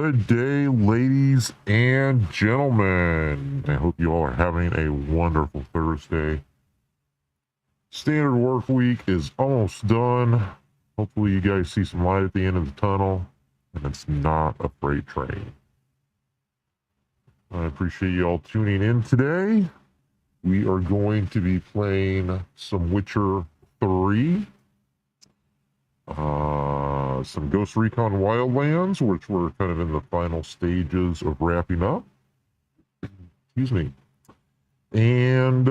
a day, ladies and gentlemen. I hope you all are having a wonderful Thursday. Standard work week is almost done. Hopefully you guys see some light at the end of the tunnel, and it's not a freight train. I appreciate you all tuning in today. We are going to be playing some Witcher 3. Some Ghost Recon Wildlands, which we're kind of in the final stages of wrapping up. Excuse me. And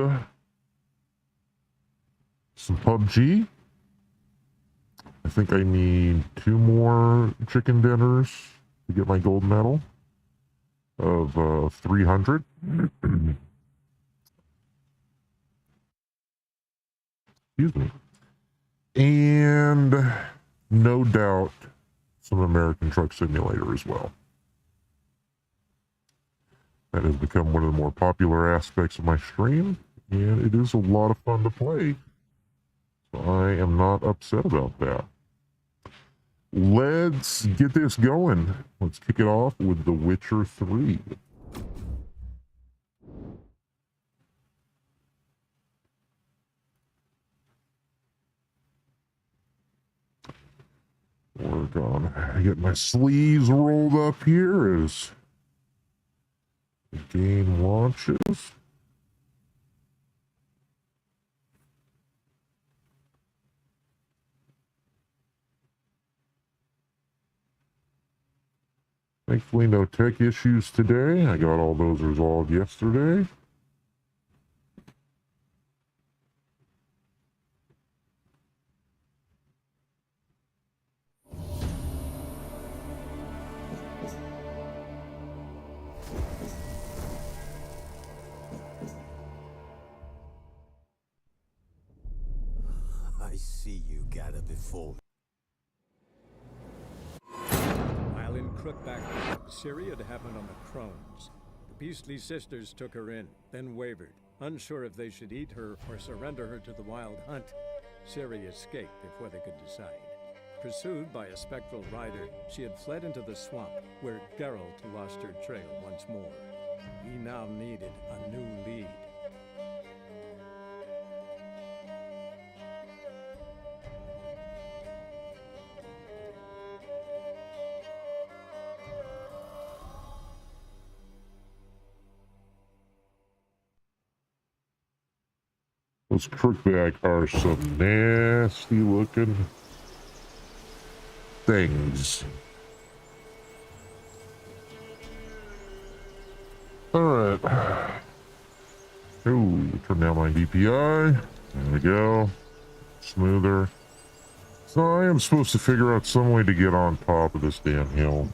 some PUBG. I think I need 2 more chicken dinners to get my gold medal of 300. Excuse me. And no doubt some American Truck Simulator as well. That has become one of the more popular aspects of my stream, and it is a lot of fun to play. So I am not upset about that. Let's get this going. Let's kick it off with The Witcher 3. Work on. I get my sleeves rolled up here as the game launches. Thankfully, no tech issues today. I got all those resolved yesterday. I see you gather before me. While in Crookback, Ciri had happened on the Crones. The beastly sisters took her in, then wavered, unsure if they should eat her or surrender her to the Wild Hunt. Ciri escaped before they could decide. Pursued by a spectral rider, she had fled into the swamp, where Geralt lost her trail once more. He now needed a new lead. Those Crookback are some nasty looking things. Alright. Ooh, turn down my DPI. There we go. Smoother. So I am supposed to figure out some way to get on top of this damn hill,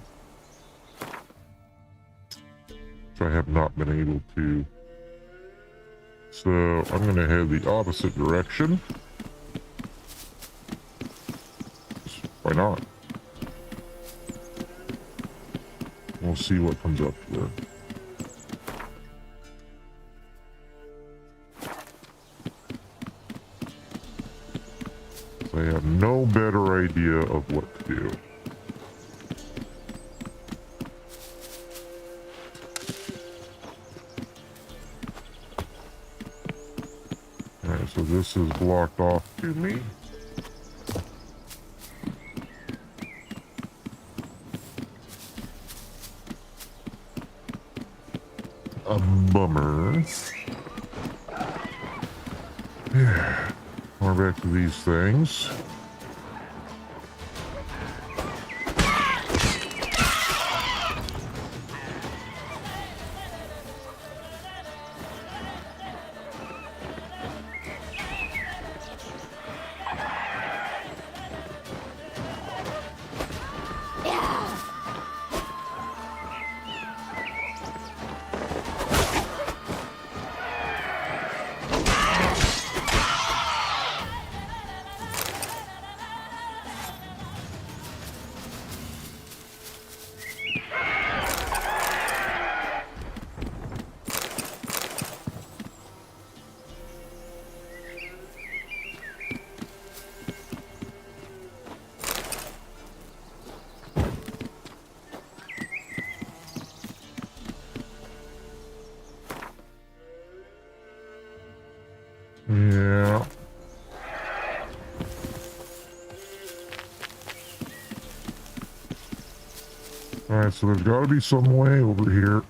which I have not been able to. So I'm going to head the opposite direction. Why not? We'll see what comes up here. I have no better idea of what to do. Alright, so this is blocked off to me. A bummer. Yeah. We're back to these things. Alright, so there's got to be some way over here.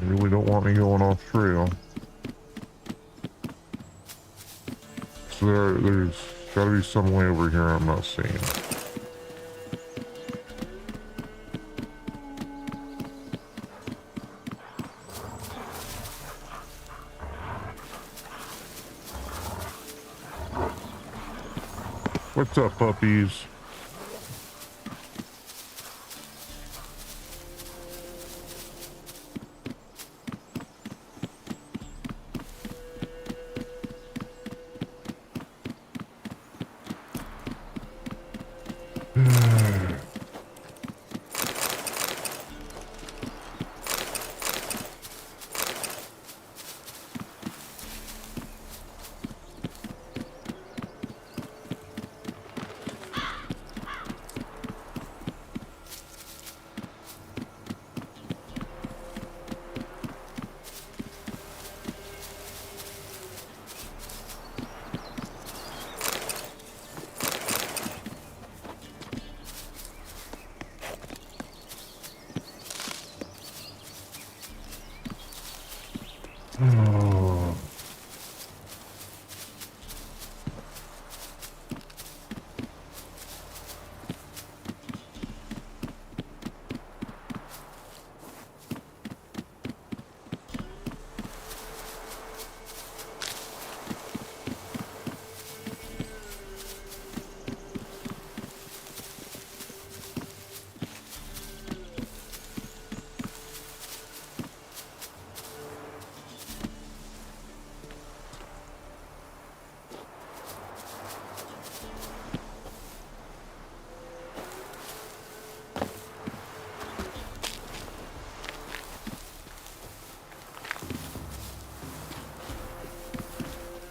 They really don't want me going off trail. So there's got to be some way over here I'm not seeing. What's up, puppies? Oh.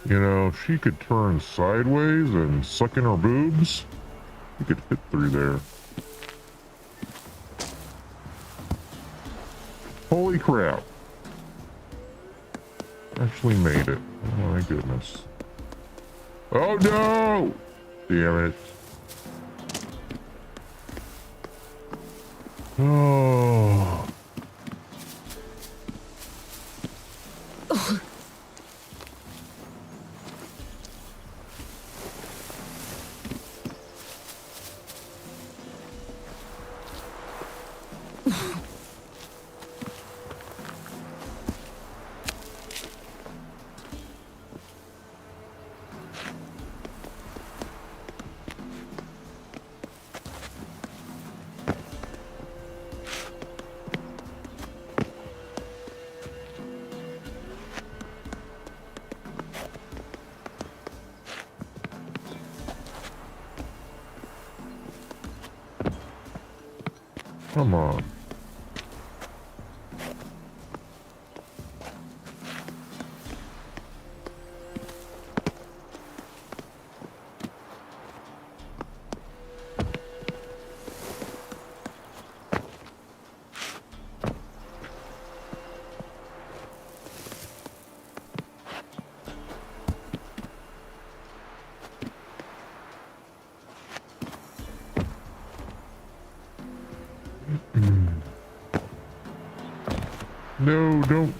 You know, if she could turn sideways and suck in her boobs, you could fit through there. Holy crap. Actually made it. Oh my goodness. Oh no! Damn it. Oh. Come on. No, don't.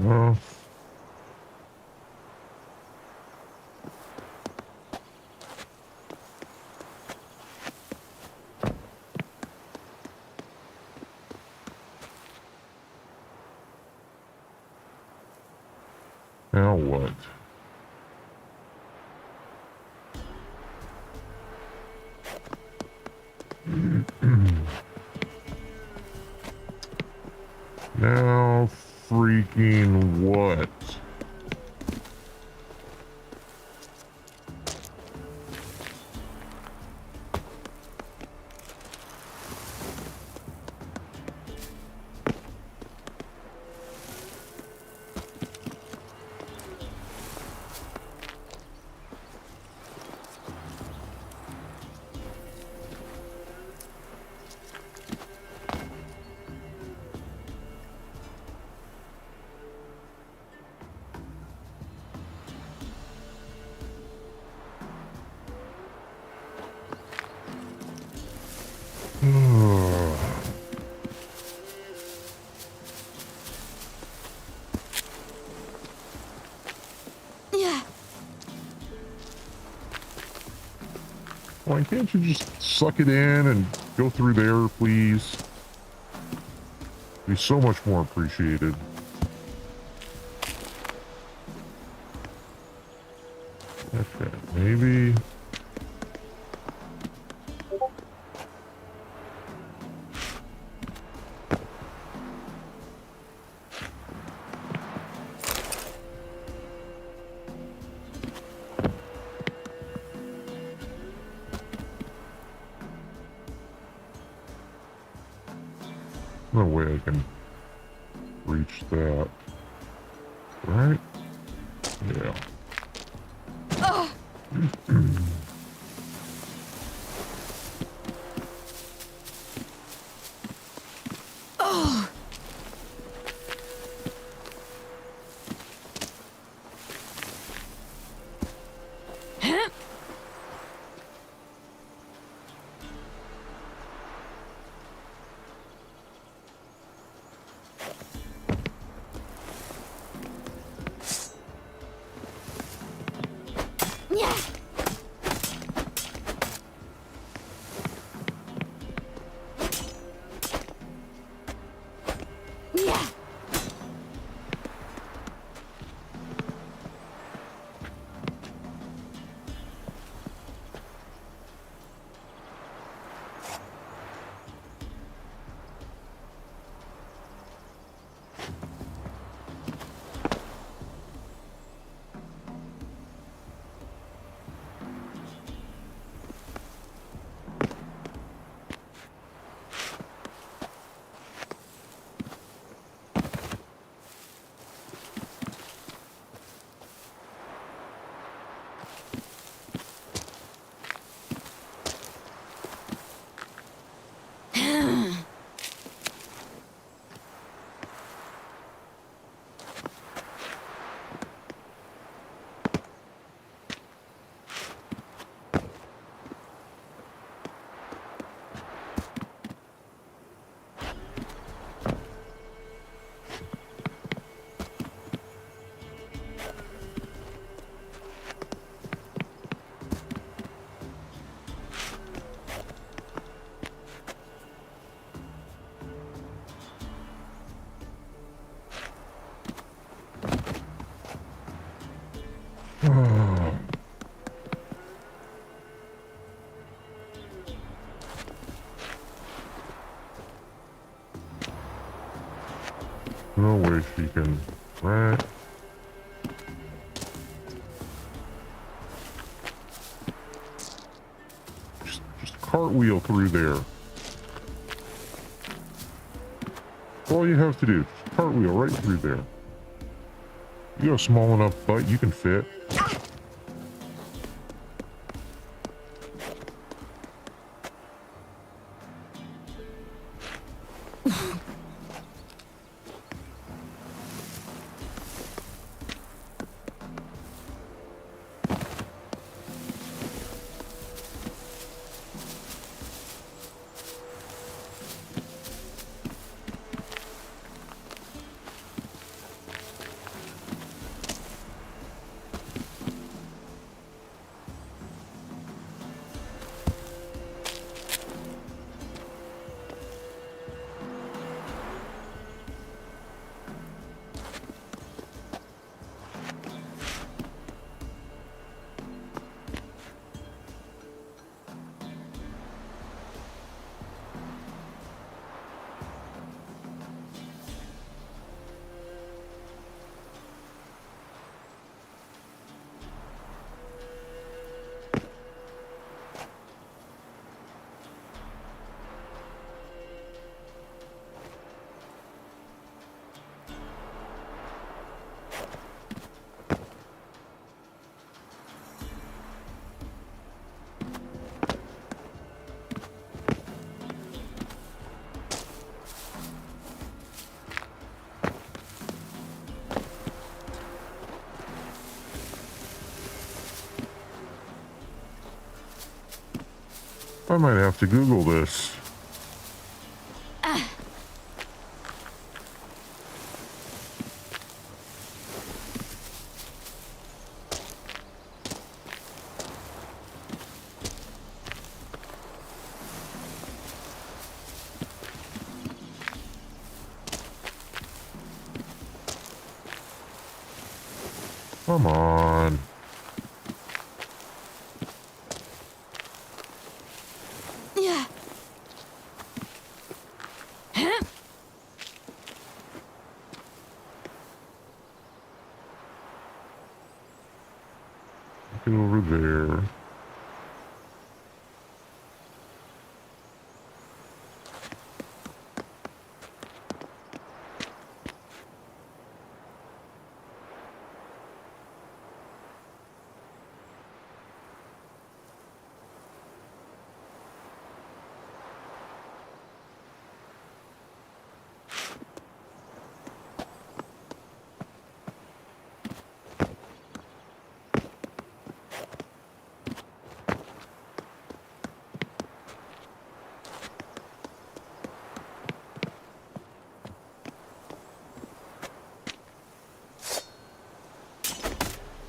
Well, now what? Now freaking what? Yeah. Why can't you just suck it in and go through there, please? Be so much more appreciated. Okay, maybe. No way I can reach that. Right? Yeah. Yeah. Yeah. No way she can. Right? Just cartwheel through there. That's all you have to do. Just cartwheel right through there. You got a small enough butt you can fit. I might have to Google this. Come on. Yeah. Get over there.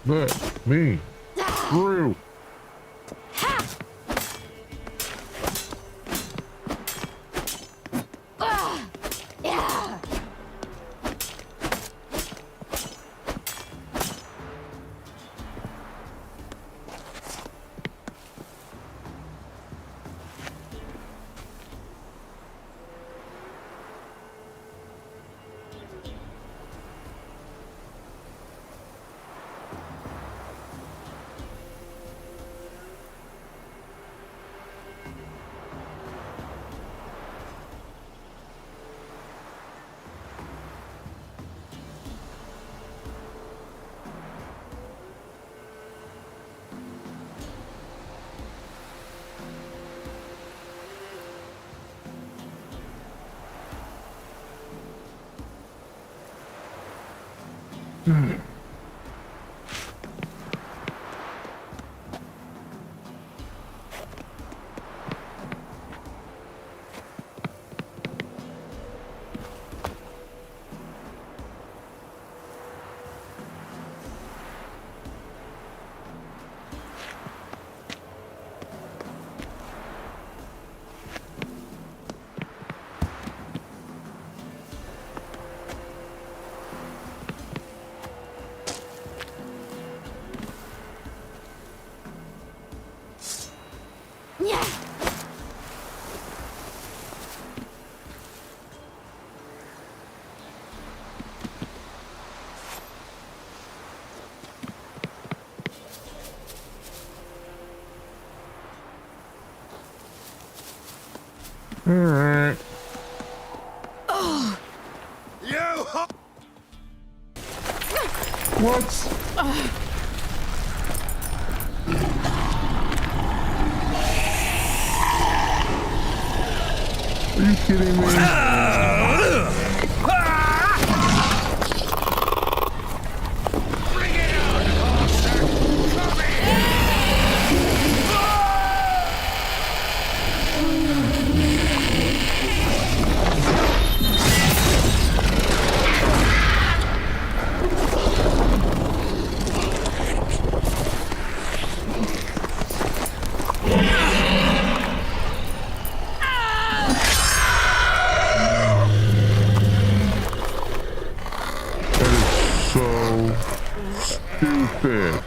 Let me through. Yeah. Yeah. All right. What? Are you kidding me? So stupid.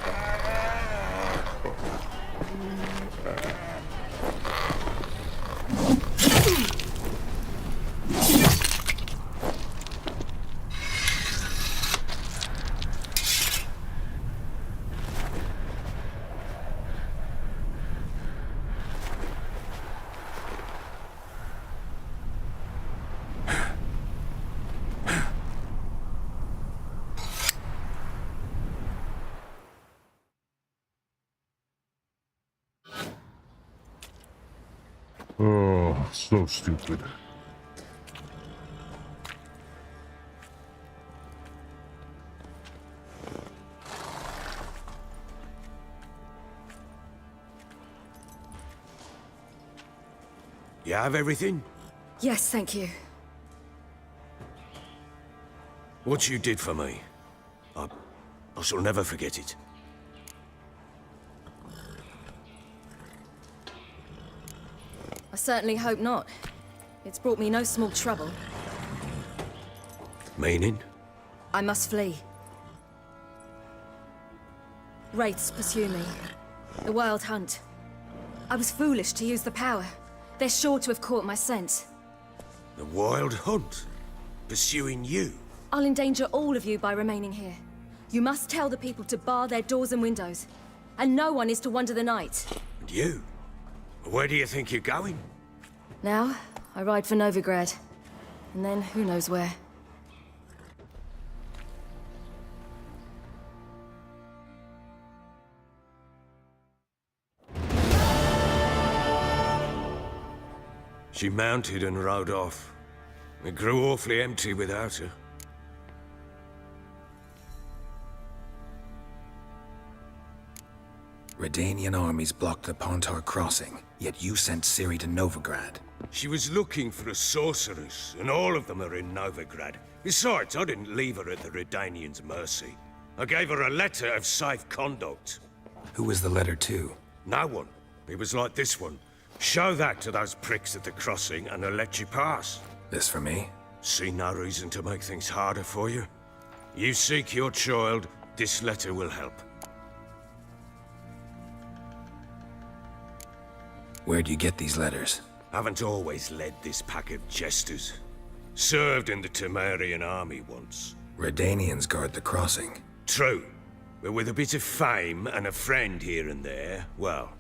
Oh, so stupid. You have everything? Yes, thank you. What you did for me, I shall never forget it. I certainly hope not. It's brought me no small trouble. Meaning? I must flee. Wraiths pursue me. The Wild Hunt. I was foolish to use the power. They're sure to have caught my scent. The Wild Hunt? Pursuing you? I'll endanger all of you by remaining here. You must tell the people to bar their doors and windows. And no one is to wander the night. And you? Where do you think you're going? Now, I ride for Novigrad. And then, who knows where. She mounted and rode off. It grew awfully empty without her. Redanian armies blocked the Pontar crossing, yet you sent Ciri to Novigrad. She was looking for a sorceress, and all of them are in Novigrad. Besides, I didn't leave her at the Redanians' mercy. I gave her a letter of safe conduct. Who was the letter to? No one. It was like this one. Show that to those pricks at the crossing, and they'll let you pass. This for me? See no reason to make things harder for you. You seek your child, this letter will help. Where'd you get these letters? Haven't always led this pack of jesters. Served in the Temerian army once. Redanians guard the crossing. True, but with a bit of fame and a friend here and there, well,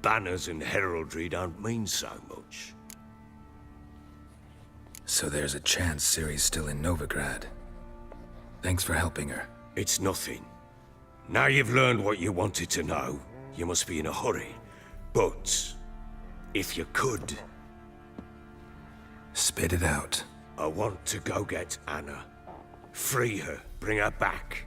banners and heraldry don't mean so much. So there's a chance Ciri's still in Novigrad. Thanks for helping her. It's nothing. Now you've learned what you wanted to know, you must be in a hurry. But, if you could, Spit it out. I want to go get Anna. Free her, bring her back.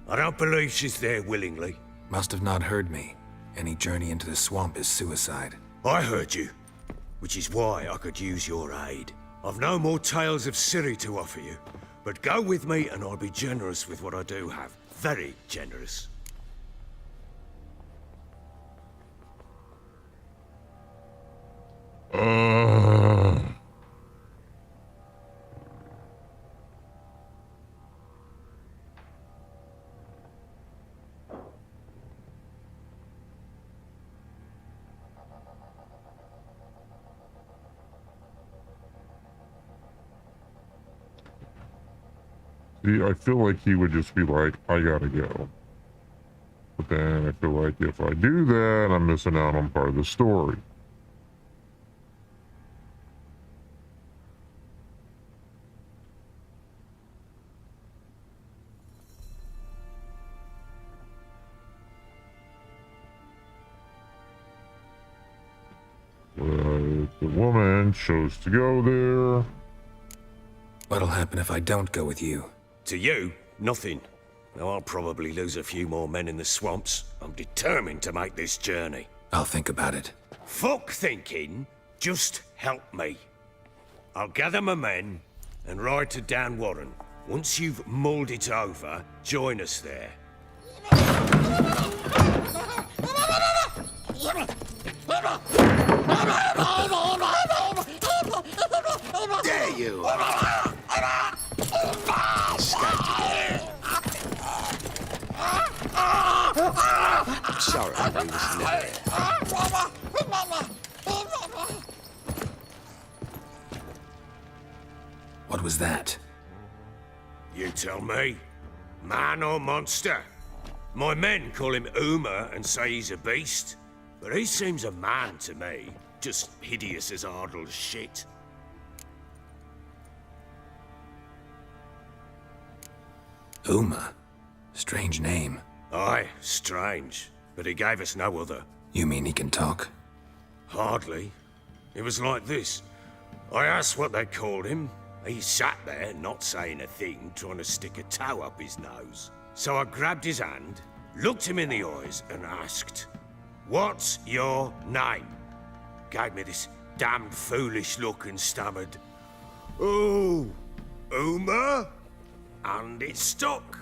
I don't believe she's there willingly. Must have not heard me. Any journey into the swamp is suicide. I heard you, which is why I could use your aid. I've no more tales of Ciri to offer you, but go with me and I'll be generous with what I do have. Very generous. See, I feel like he would just be like, I gotta go. But then I feel like if I do that, I'm missing out on part of the story. But the woman chose to go there. What'll happen if I don't go with you? To you, nothing. Now I'll probably lose a few more men in the swamps. I'm determined to make this journey. I'll think about it. Fuck thinking, just help me. I'll gather my men and ride to Dan Warren. Once you've mulled it over, join us there. There you are! Escaped again. I'm sorry I bring this letter. What was that? You tell me. Man or monster? My men call him Uma and say he's a beast. But he seems a man to me. Just hideous as Ardle's shit. Uma? Strange name. Aye, strange. But he gave us no other. You mean he can talk? Hardly. It was like this. I asked what they called him. He sat there, not saying a thing, trying to stick a toe up his nose. So I grabbed his hand, looked him in the eyes, and asked, "What's your name?" Gave me this damned foolish look and stammered, "Oh, Uma?" And it stuck.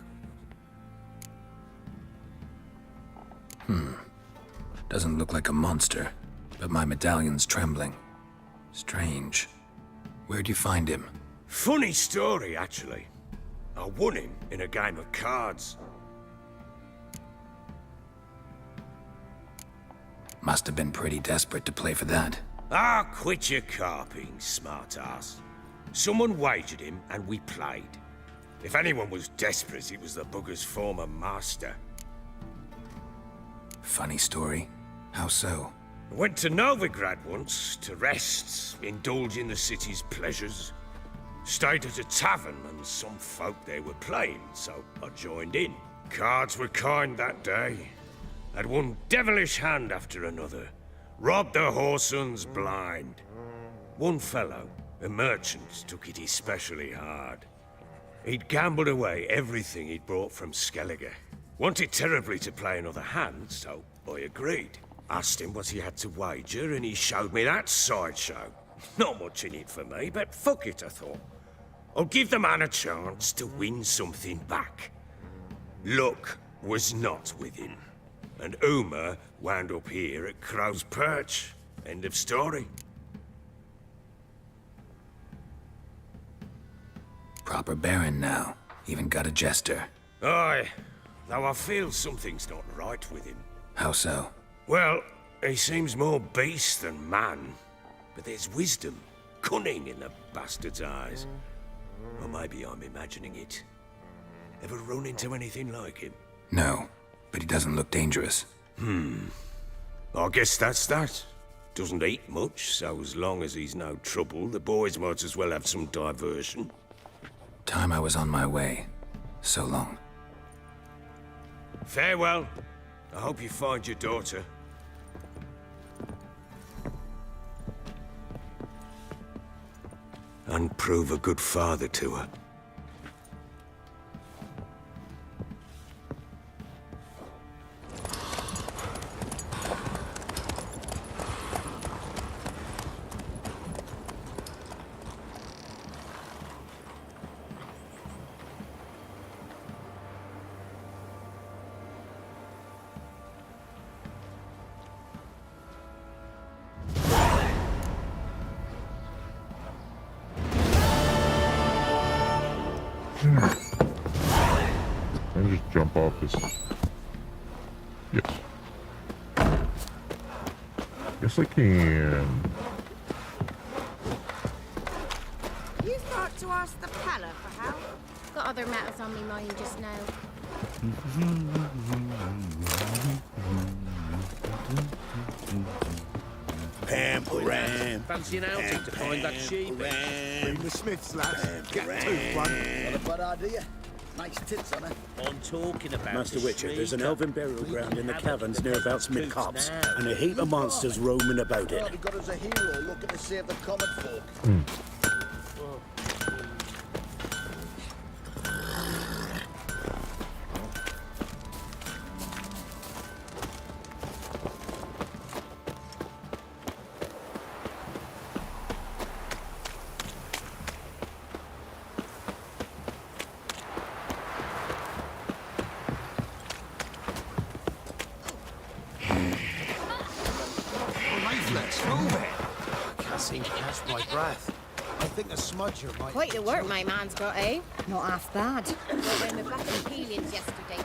Doesn't look like a monster, but my medallion's trembling. Strange. Where'd you find him? Funny story, actually. I won him in a game of cards. Must have been pretty desperate to play for that. Ah, quit your carping, smartass. Someone wagered him and we played. If anyone was desperate, it was the bugger's former master. Funny story. How so? I went to Novigrad once to rest, indulge in the city's pleasures. Stayed at a tavern and some folk there were playing, so I joined in. Cards were kind that day. Had one devilish hand after another. Robbed the whoresons blind. One fellow, a merchant, took it especially hard. He'd gambled away everything he'd brought from Skellige. Wanted terribly to play another hand, so I agreed. Asked him what he had to wager, and he showed me that sideshow. Not much in it for me, but fuck it, I thought. I'll give the man a chance to win something back. Luck was not with him, and Uma wound up here at Crow's Perch. End of story. Proper baron now. Even got a jester. Aye, though I feel something's not right with him. How so? Well, he seems more beast than man. But there's wisdom, cunning in the bastard's eyes. Or maybe I'm imagining it. Ever run into anything like him? No, but he doesn't look dangerous. I guess that's that. Doesn't eat much, so as long as he's no trouble, the boys might as well have some diversion. Time I was on my way. So long. Farewell. I hope you find your daughter. And prove a good father to her. Can I just jump off this? Yes. Yes, I can. You thought to ask the Pala for help? Got other matters on me mind just now. Pamperan. Fancy an outing to find that sheep. Bring the Smiths, lads. Get tooth one. Not a bad idea. Nice tits on her. I'm talking about Master the Witcher, there's an sneaker. elven burial ground in the Have caverns near about boots Mid Copse, now. and a heap of monsters roaming about it. Well, he got us a hero looking to save the common folk. Let's move it. I can't seem to catch my breath. I think a smudger might... Quite the work my man's got, eh? Not half bad. When we were back in Helians yesterday.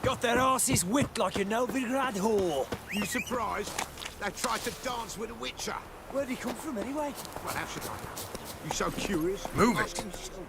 Got their asses whipped like a Novigrad whore. You surprised? They tried to dance with a Witcher. Where'd he come from anyway? Well, how should I know? You so curious? Move Ask it. him yourself.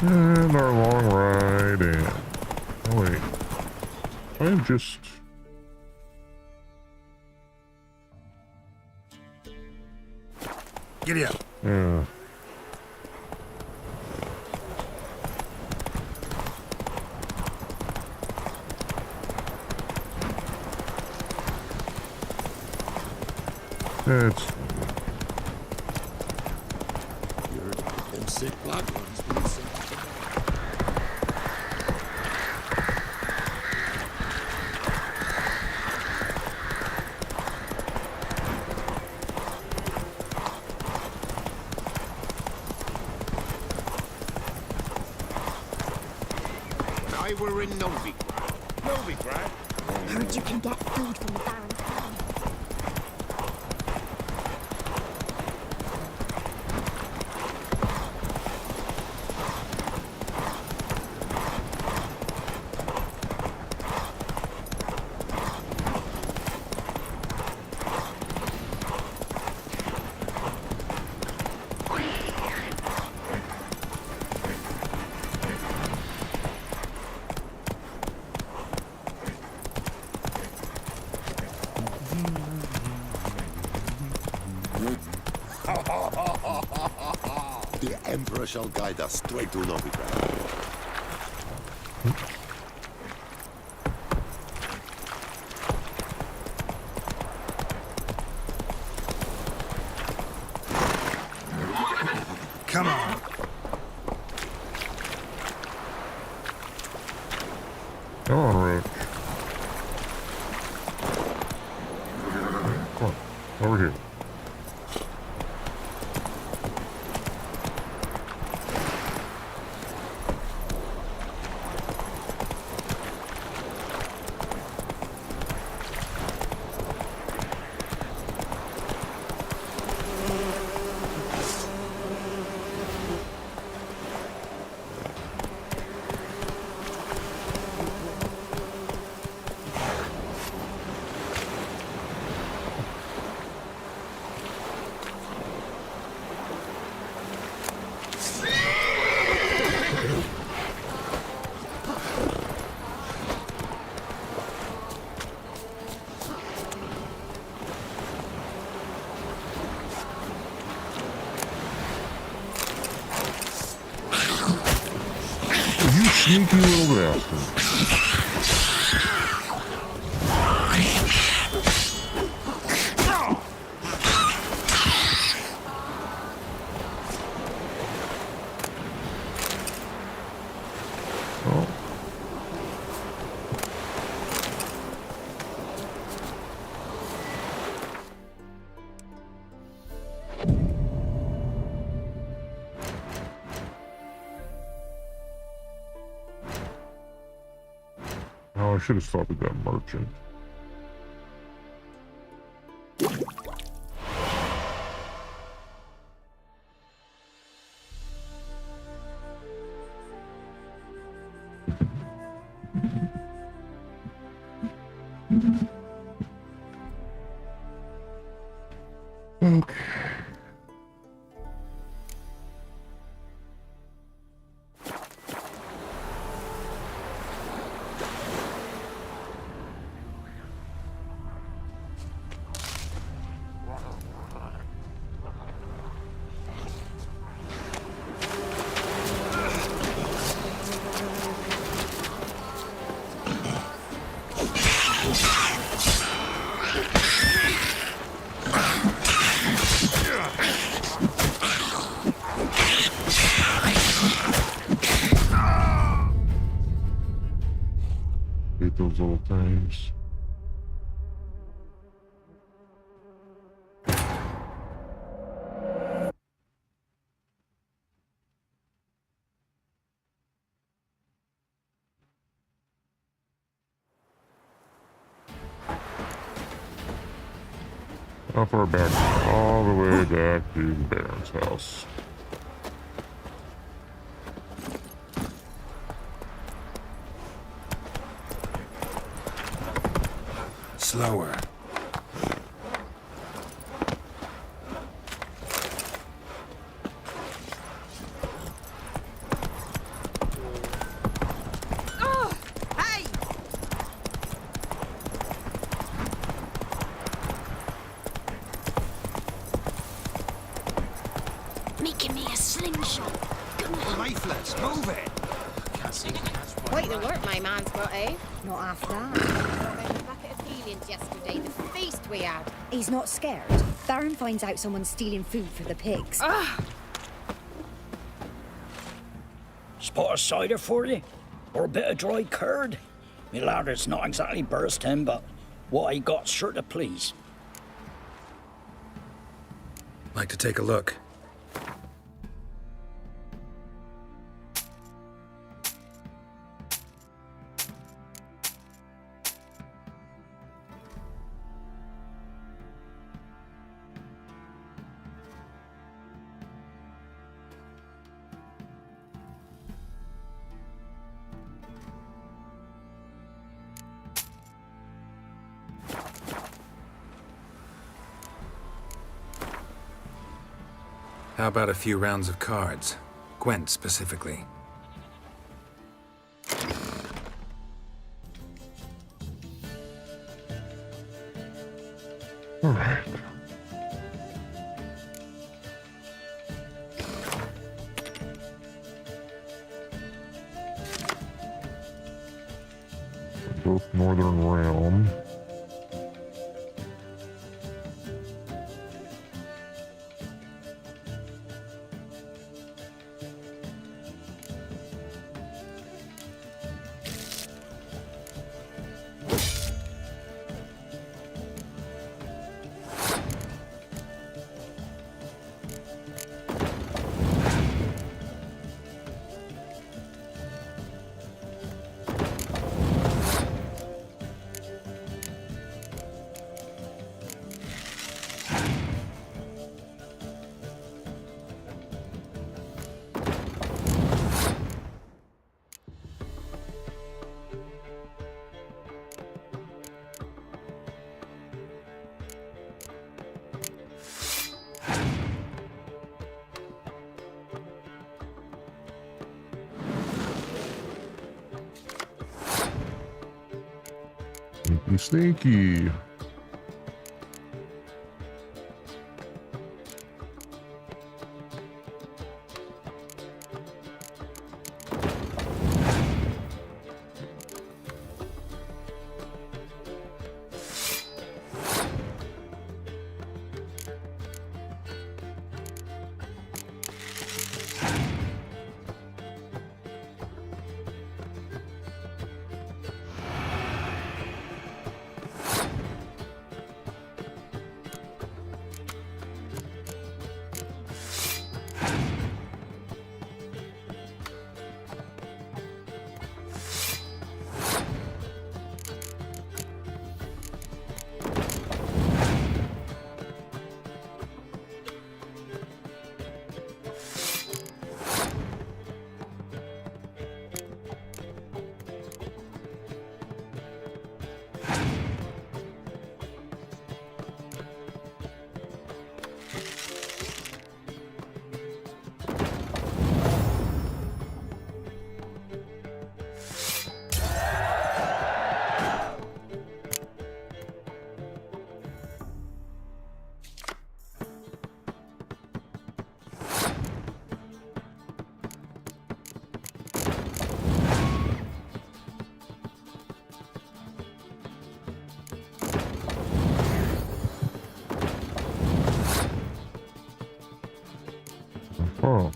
And our long ride and... Oh wait. I'm just... Giddy up. Yeah. It's... Them sick black ones being sent. I were in Novigrad. Novigrad? Heard you can get food from the Baron Town. The Emperor shall guide us straight to Novigrad. Come on. Come on, Roach. Come on. Over here. You sneaky little bastard. Oh. Oh, I should have stopped at that merchant. Okay. Hate those little things. How far back? All the way back to the Baron's house. Slower. slingshot. Come The on. leaflets, move it! I can't seem to catch my Quite the work my man's got, eh? Not half that. Brought home a bucket of peelings yesterday, the feast we had. He's not scared. Baron finds out someone's stealing food for the pigs. Spot of cider for you? Or a bit of dry curd? Me lad, it's not exactly bursting, but what I got's sure to please. Like to take a look. How about a few rounds of cards? Gwent specifically. All right. Both Northern Realm. Sneaky, sneaky. Oh.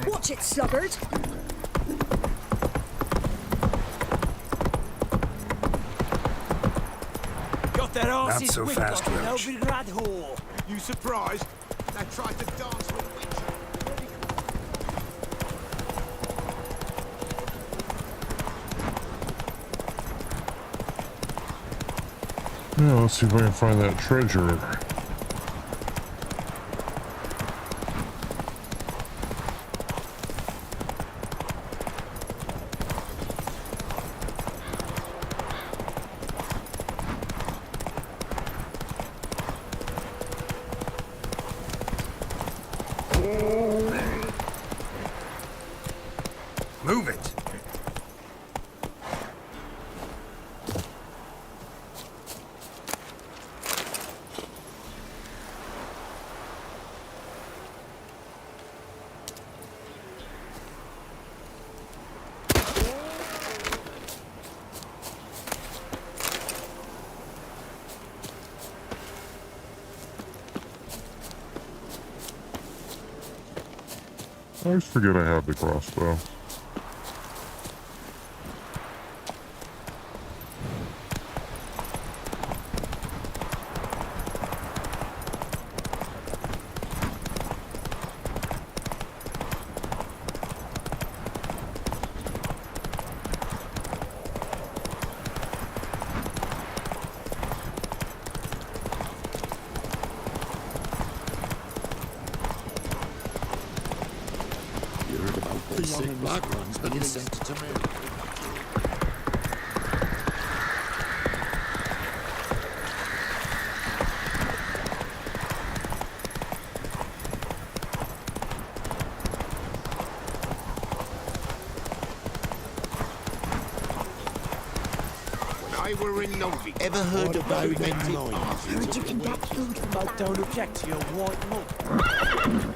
Watch it, sluggard. their asses Not so whipped fast, like an Roach. Elvin Rad whore. You surprised? They tried to dance with witches. Yeah, let's see if I can find that treasure. Move it! I always forget I have the crossbow. The sick black one's been sent to me. When I were in Novi, Ever heard of Bowden Mines? Heard you can get food from I don't object to your white mug.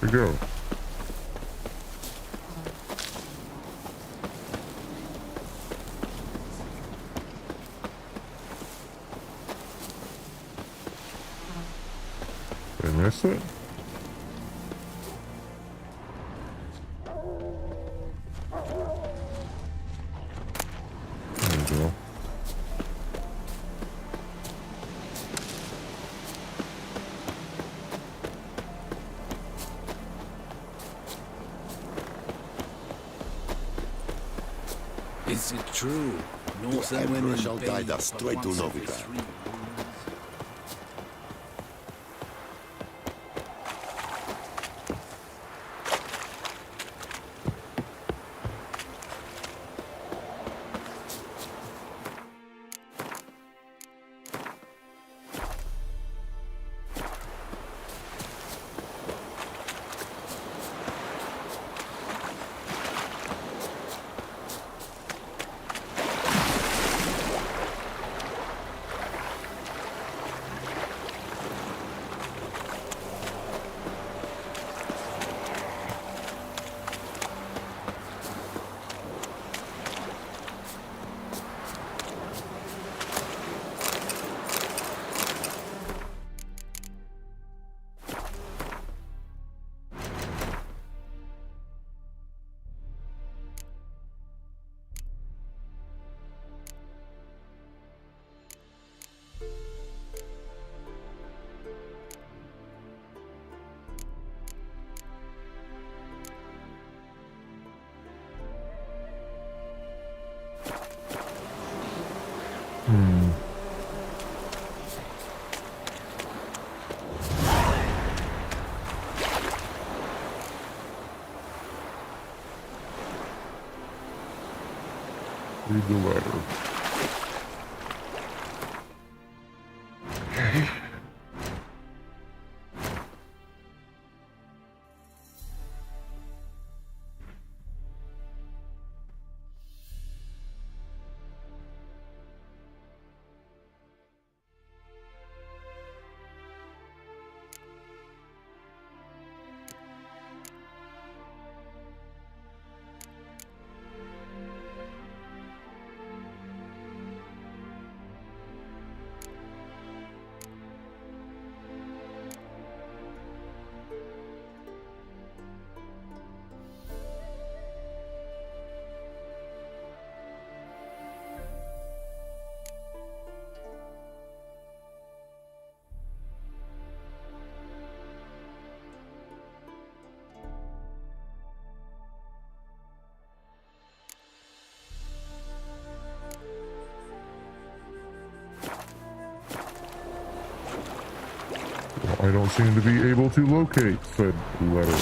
Here we go. Did I miss it? There we go. Is it true? North The and Emperor women shall guide bathe us but straight to once every Novigrad. 3 moons. Read the letter. Okay. I don't seem to be able to locate said letter.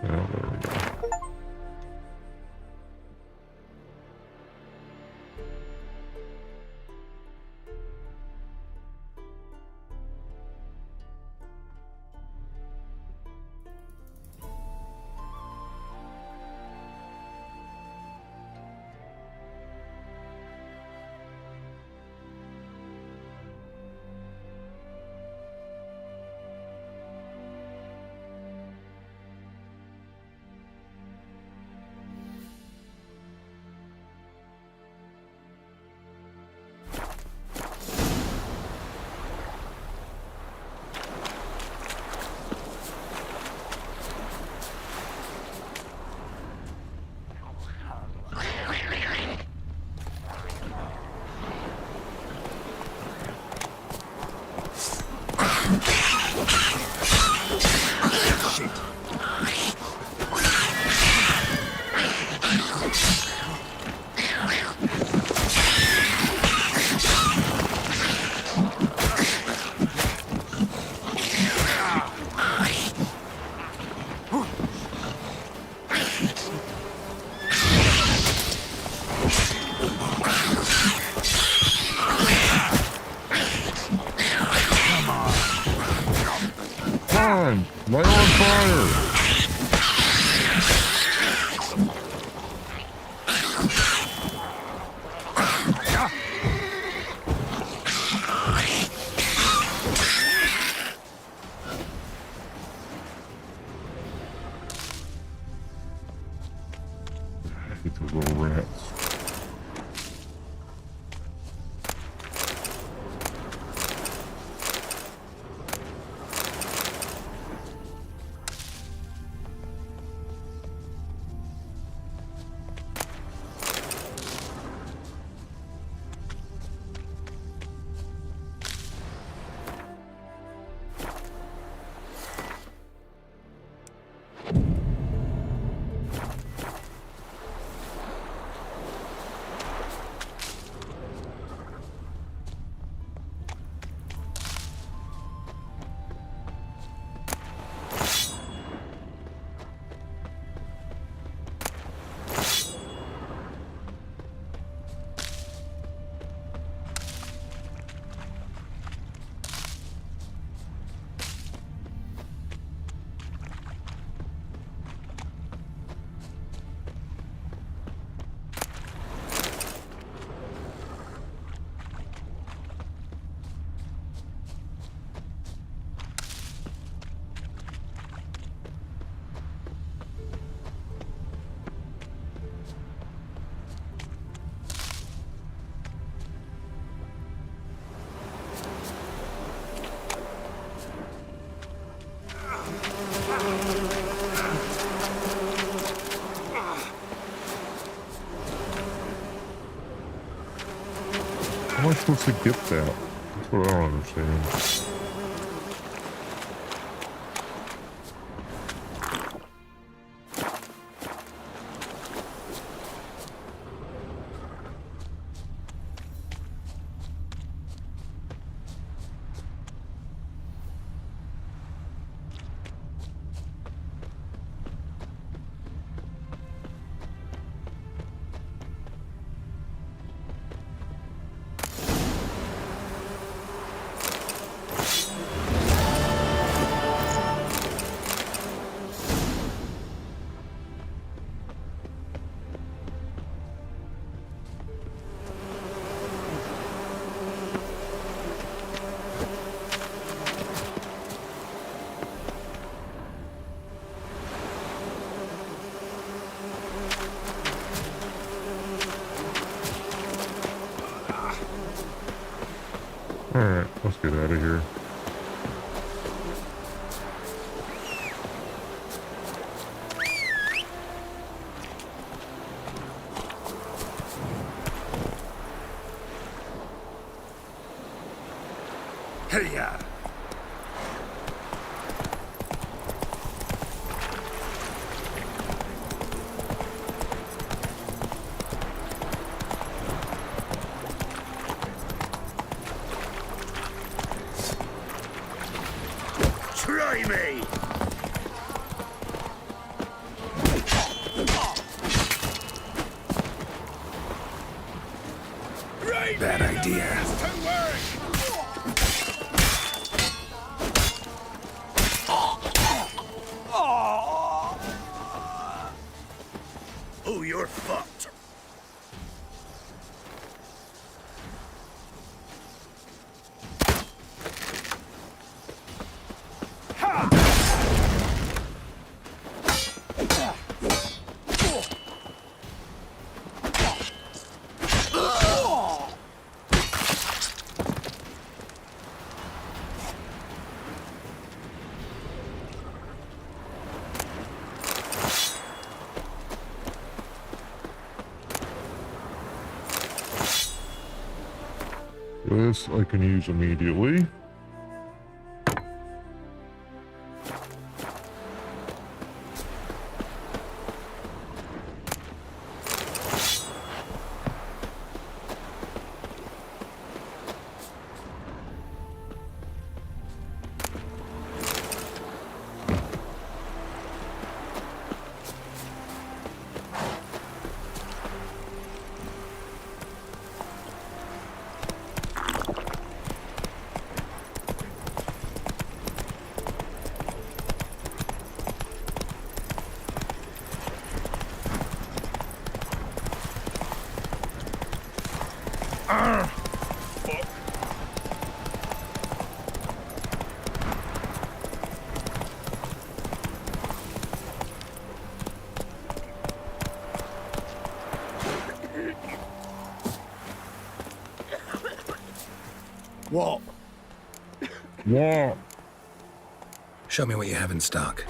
Well, there we go. Come on, light on fire! I hate those little rats. How am I supposed to get that? That's what I don't understand. Hey-ya! Try me! Bad idea. Oh, you're fucked. This I can use immediately. What? What? Show me what you have in stock.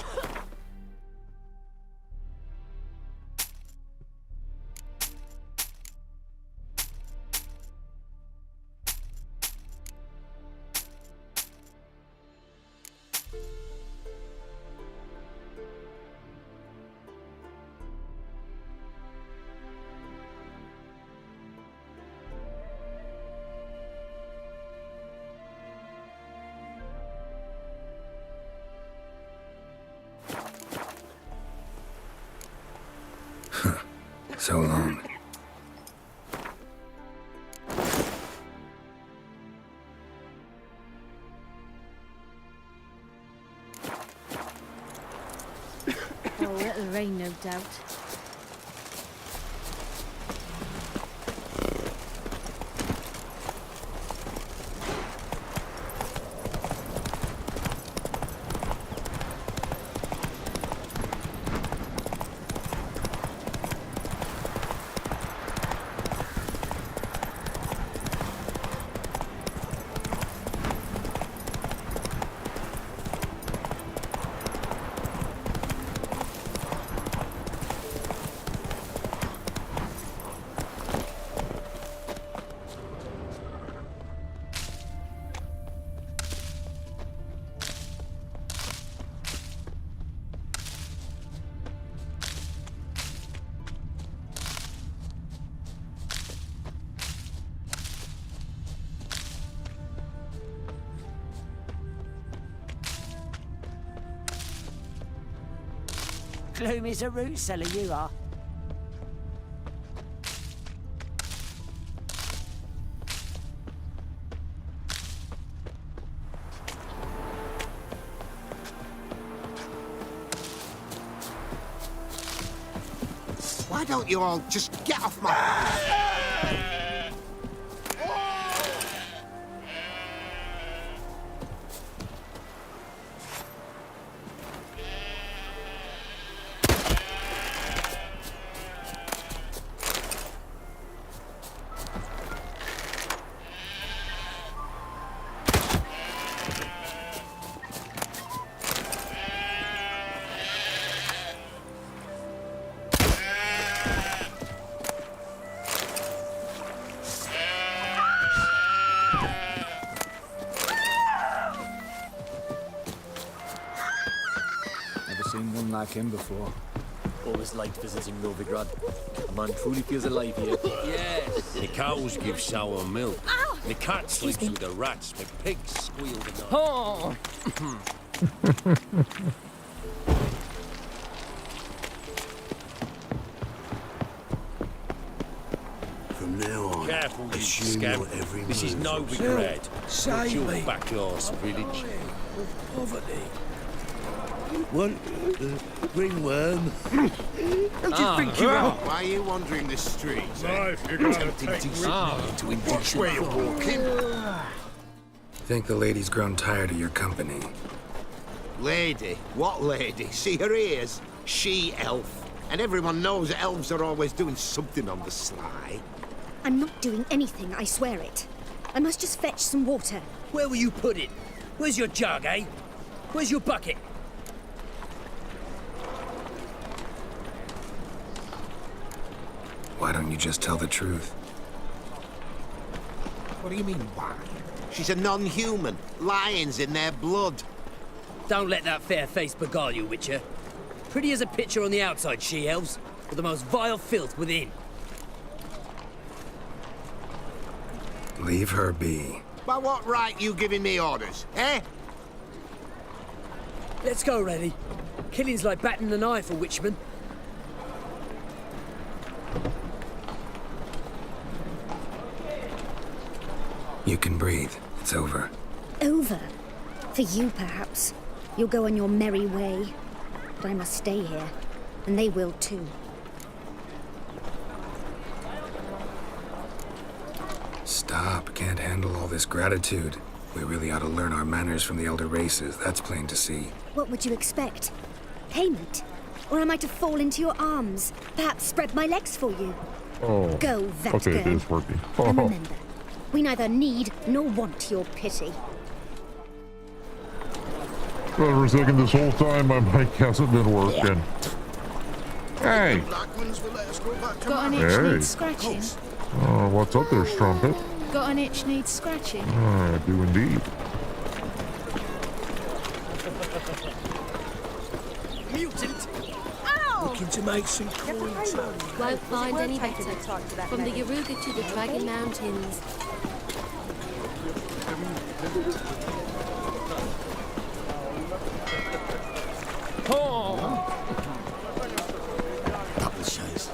So long. Oh, it'll rain, no doubt. Gloomy's a root seller, you are. Why don't you all just get off my... in before. Always liked visiting Novigrad. A man truly feels alive here. Yes. The cows give sour milk. Ow! The cat sleeps with the rats. The pigs squeal the night. Oh! From now on, Careful, you assume scamp. your every This is move. Novigrad. Save Not your me. backyard village. Poverty. Want ringworm? Who do you think you are? Why are you wandering the streets? Eh? Tempting decent to indecent Where you walking? Think the lady's grown tired of your company. Lady? What lady? See her ears? She-elf. And everyone knows elves are always doing something on the sly. I'm not doing anything, I swear it. I must just fetch some water. Where will you put it? Where's your jug, eh? Where's your bucket? Why don't you just tell the truth? What do you mean, why? She's a non-human. Lions in their blood. Don't let that fair face beguile you, Witcher. Pretty as a picture on the outside, she-elves, with the most vile filth within. Leave her be. By what right you giving me orders, eh? Let's go, Reddy. Killing's like batting an eye for Witchmen. You can breathe. It's over. Over. For you, perhaps. You'll go on your merry way. But I must stay here. And they will too. Stop. Can't handle all this gratitude. We really ought to learn our manners from the elder races. That's plain to see. What would you expect? Payment? Or am I to fall into your arms? Perhaps spread my legs for you? Oh. Go, that Okay, it girl. is working. And remember, we neither need nor want your pity. But for a second, this whole time, my mic hasn't been working. Hey! Got an itch Hey. needs scratching. What's up there, Strumpet? Got an itch needs scratching. I do indeed. Mutant! Ow! Looking to make some coins. Won't find any better. From the Yaruga to the Dragon Mountains. Double chase.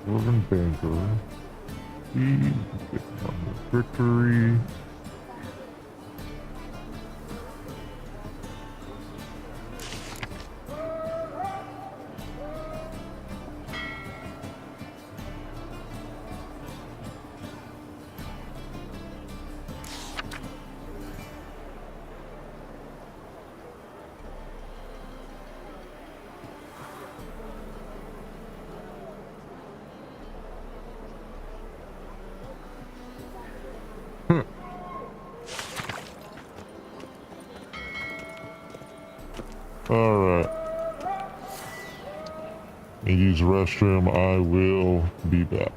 Dwarven Banker. Victory. Alright. Use the restroom. I will be back.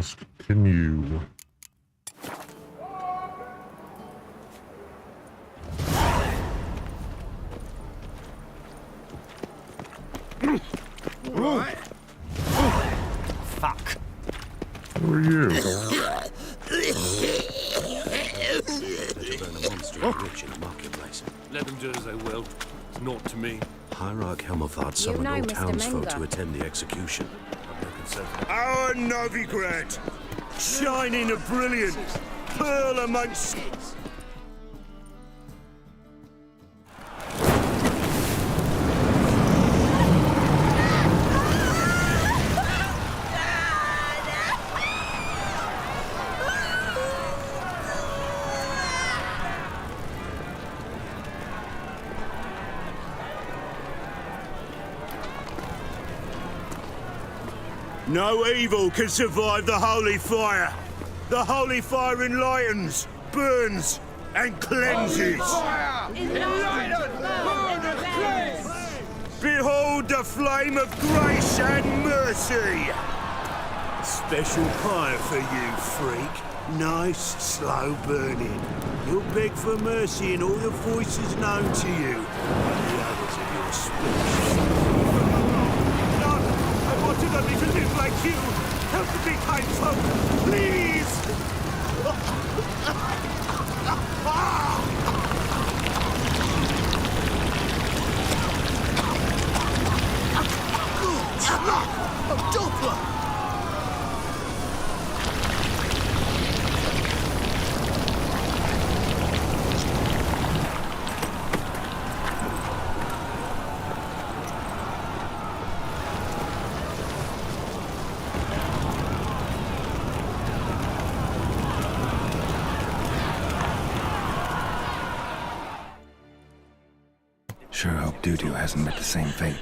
let's continue. Right. Fuck. Who are you? Burn a monster rich in the marketplace. Let them do as they will. It's not to me. Hierarch Helmothard summoned know all Mr. townsfolk Menga. to attend the execution. I've no concern. Our Novigrad, shining a brilliant pearl amongst... No evil can survive the holy fire. The holy fire enlightens, burns, and cleanses. Behold the flame of grace and mercy. Special fire for you, freak. Nice, slow burning. You'll beg for mercy in all the voices known to you. And the others of your species. I wanted only to live like you. Help me, kind folk, please! A Doppler! Sure hope Dudu hasn't met the same fate.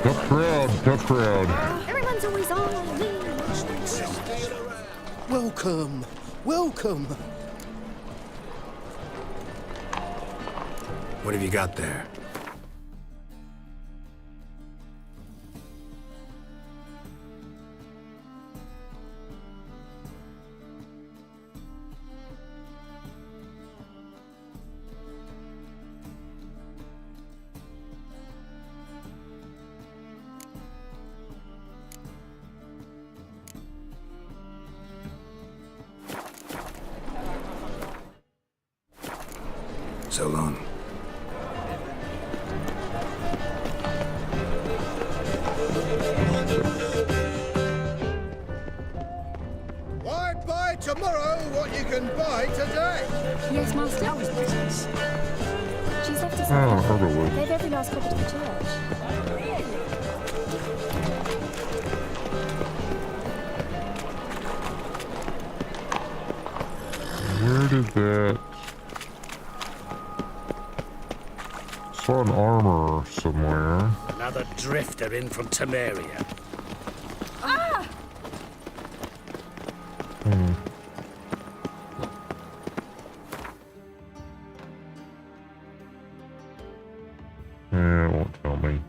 Tough crowd, tough crowd. Everyone's always on me. Welcome, welcome. What have you got there? So long. Why buy tomorrow what you can buy today? Yes, Master. That was business. She's left us. Oh, Herberwood. They've every last copy to the church. Where did that... Saw an armor somewhere. Another drifter in from Temeria. Yeah, it won't tell me.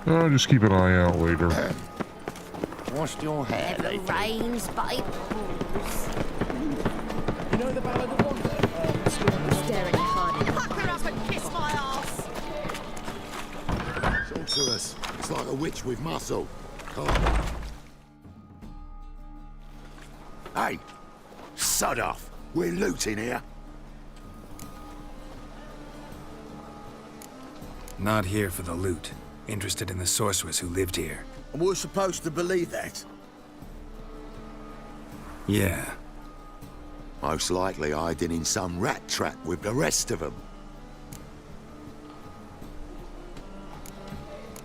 I'll just keep an eye out later. Washed your hair. Never rains, but it pours. You know the Ballad of Wonder? Staring hard. Fuck her up and kiss my ass. Sorceress. It's like a witch with muscle. Hey, sod off. We're looting here. Not here for the loot. Interested in the sorceress who lived here. And we're supposed to believe that? Yeah. Most likely hiding in some rat trap with the rest of them.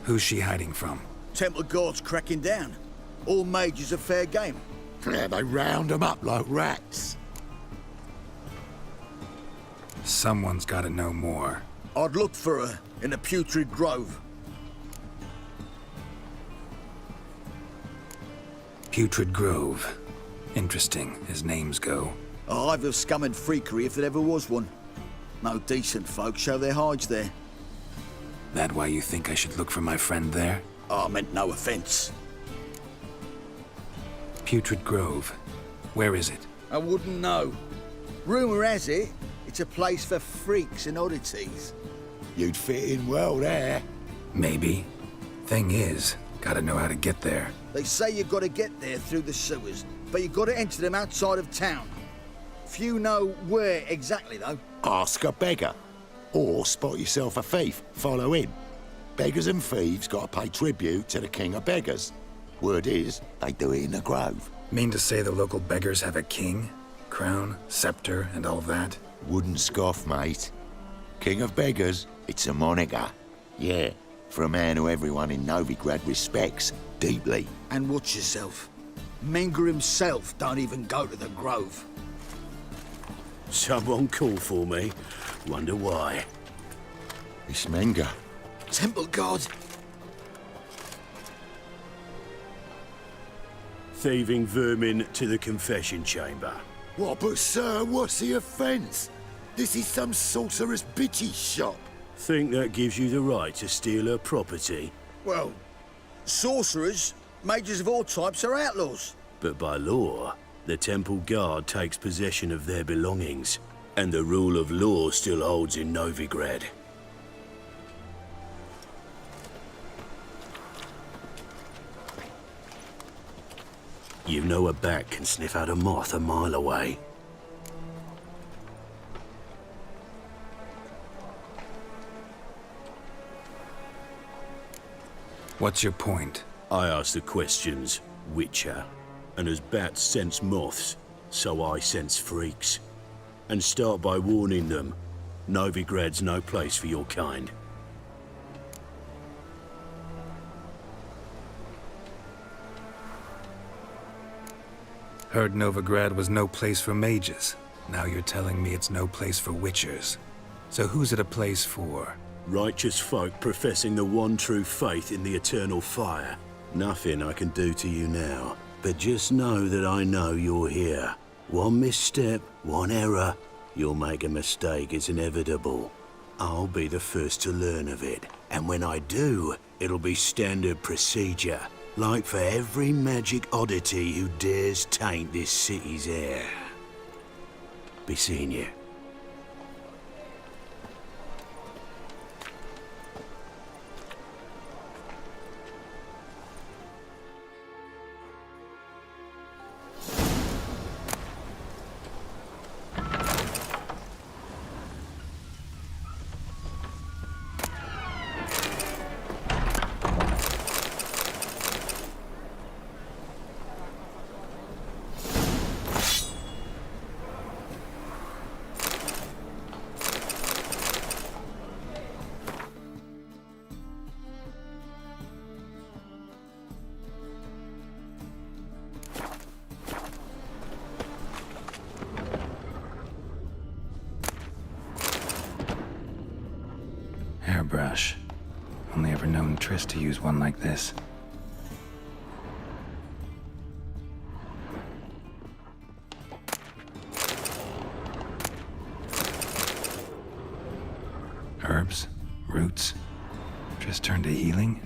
Who's she hiding from? Temple Guard's cracking down. All mages are fair game. Yeah, they round them up like rats. Someone's gotta know more. I'd look for her in the Putrid Grove. Putrid Grove. Interesting, as names go. A hive of scum and freakery if there ever was one. No decent folk show their hides there. That why you think I should look for my friend there? I meant no offence. Putrid Grove. Where is it? I wouldn't know. Rumour has it, it's a place for freaks and oddities. You'd fit in well there. Maybe. Thing is, gotta know how to get there. They say you've got to get there through the sewers, but you've got to enter them outside of town. Few know where exactly, though. Ask a beggar. Or spot yourself a thief. Follow him. Beggars and thieves got to pay tribute to the king of beggars. Word is, they do it in the grove. Mean to say the local beggars have a king? Crown, scepter, and all that? Wouldn't scoff, mate. King of beggars, it's a moniker. Yeah, for a man who everyone in Novigrad respects deeply. And watch yourself. Menger himself don't even go to the grove. Someone called for me. Wonder why. It's Menger. Temple God. Thieving vermin to the confession chamber. What, but sir, what's the offence? This is some sorcerer's bitchy shop. Think that gives you the right to steal her property? Well, sorcerers, mages of all types are outlaws. But by law, the temple guard takes possession of their belongings, and the rule of law still holds in Novigrad. You know a bat can sniff out a moth a mile away. What's your point? I ask the questions, Witcher. And as bats sense moths, so I sense freaks. And start by warning them, Novigrad's no place for your kind. Heard Novigrad was no place for mages. Now you're telling me it's no place for witchers. So who's it a place for? Righteous folk professing the one true faith in the eternal fire. Nothing I can do to you now, but just know that I know you're here. One misstep, one error, you'll make a mistake, it's inevitable. I'll be the first to learn of it, and when I do, it'll be standard procedure. Like for every magic oddity who dares taint this city's air. Be seeing you. Hairbrush. Only ever known Triss to use one like this. Herbs? Roots? Triss turned to healing?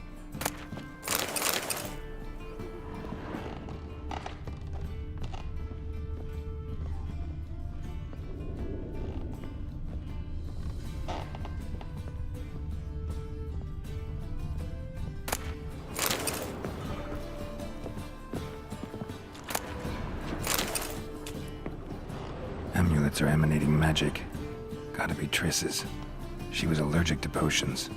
Amulets are emanating magic. Gotta be Triss's. She was allergic to potions.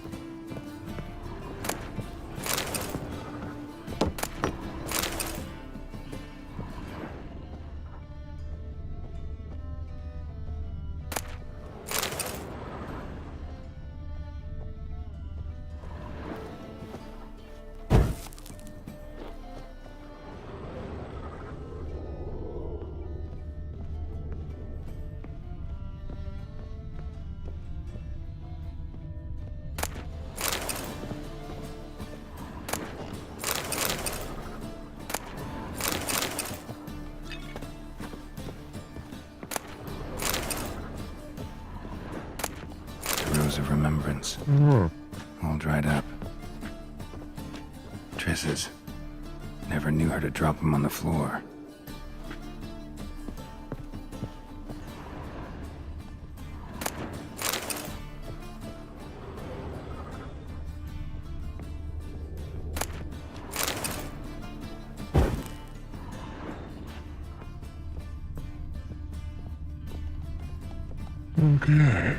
mattresses. Never knew her to drop them on the floor. Okay.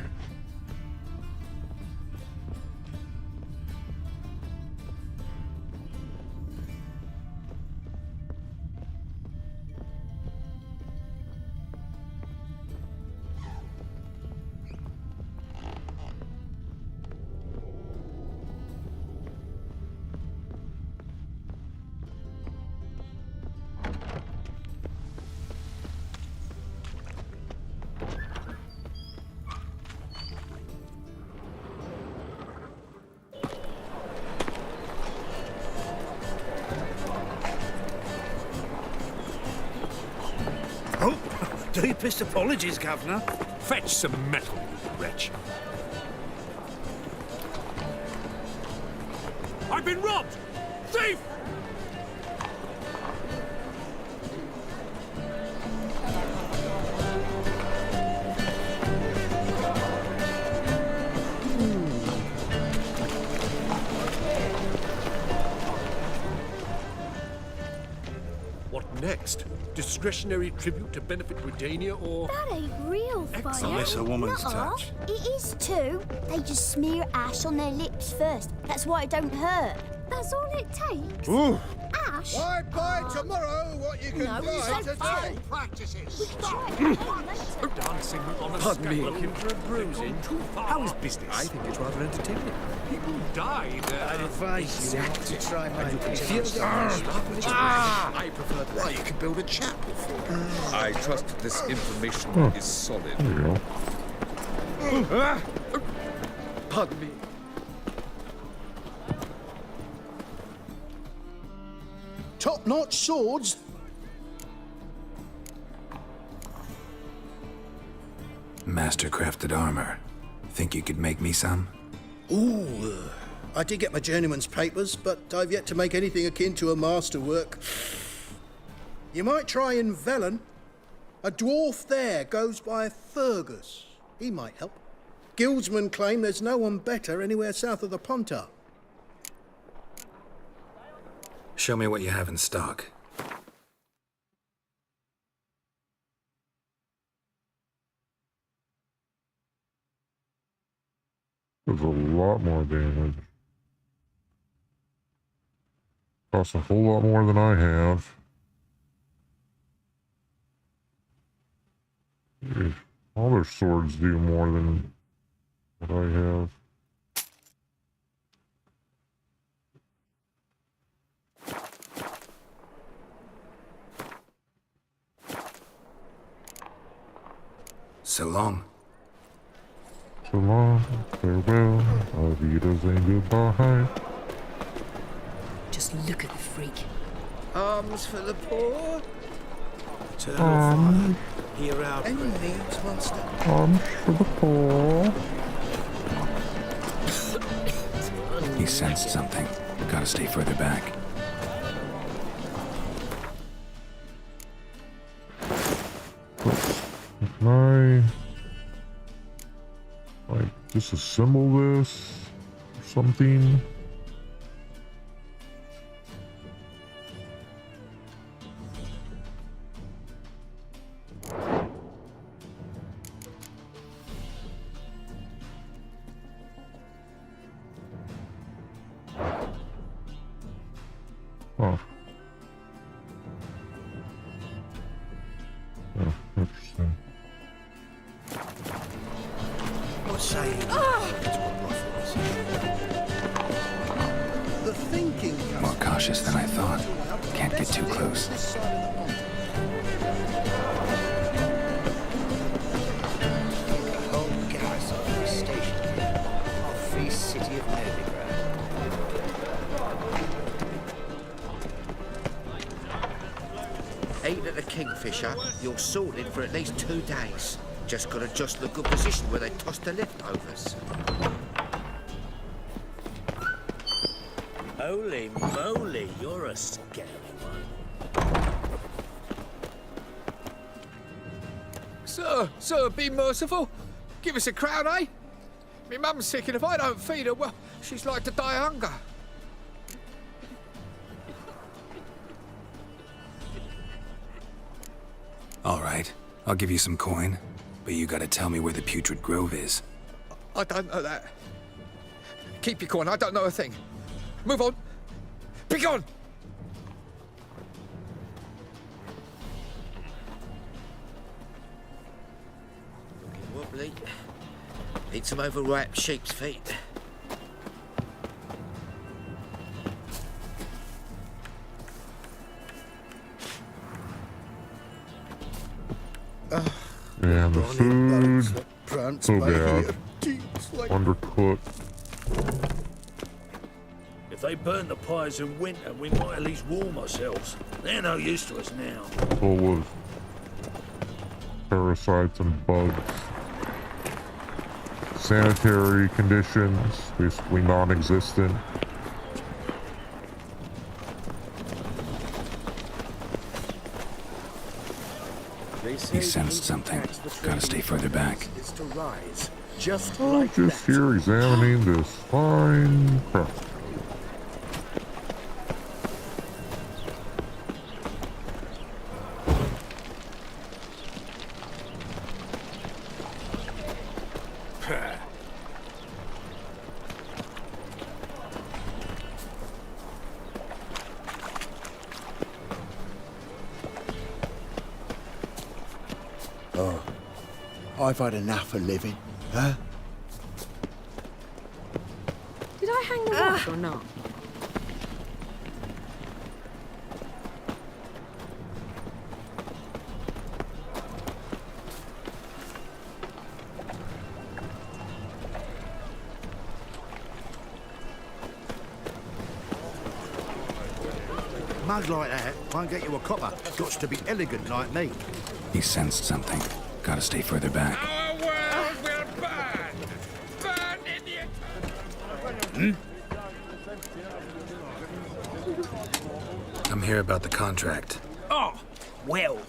Oh, deepest apologies, Governor. Fetch some metal, you wretch. I've been robbed! Thief! What next? Discretionary tribute to benefit Redania or... That ain't real fire. Unless a woman's Nuh-uh. touch. It is too. They just smear ash on their lips first. That's why it don't hurt. That's all it takes. Ooh. Ash? Why buy tomorrow what you can No, we buy said today? practices. Stop. Dancing on a Pardon me. looking for a bruising. How is business? I think it's rather entertaining. People die there. I'd advise you not to try my Feels I prefer that. Well, you could build a chapel for it. I trust this information is solid. There you go. Pardon me. Top-notch swords? Master-crafted armor. Think you could make me some? Ooh, I did get my journeyman's papers, but I've yet to make anything akin to a masterwork. You might try in Velen. A dwarf there goes by Fergus. He might help. Guildsmen claim there's no one better anywhere south of the Pontar. Show me what you have in stock. There's a lot more damage. Costs a whole lot more than I have. All their swords do more than what I have. So long. So long, farewell, auf Wiedersehen, goodbye. Just look at the freak. Arms for the poor. Hear out. Any needs, master? For the poor. He sensed something. Gotta stay further back. Can I like disassemble this or something? Huh. Oh, interesting. What's saying? The thinking. More cautious than I thought. Can't get too close. The whole garrison is stationed in the free city of Novigrad. Eat at the Kingfisher, you're sorted for at least 2 days. Just gotta adjust the good position where they toss the leftovers. Holy moly, you're a scary one. Sir, be merciful. Give us a crown, eh? Me mum's sick, and if I don't feed her, well, she's like to die of hunger. All right, I'll give you some coin, but you gotta tell me where the Putrid Grove is. I don't know that. Keep your coin, I don't know a thing. Move on. Be gone! Wobbly. Need some overripe sheep's feet. And the food, so bad. Like... Undercooked. If they burn the pies in winter, we might at least warm ourselves. They're no use to us now. Full of parasites and bugs. Sanitary conditions, basically non-existent. He sensed something. Gotta stay further back. Just here examining this fine craft. Oh, I've had enough of living, huh? Did I hang the watch or not? Mug like that won't get you a copper. Gots to be elegant like me. He sensed something. Gotta stay further back. Our world will burn! Burn in the... I'm here about the contract. Oh, well,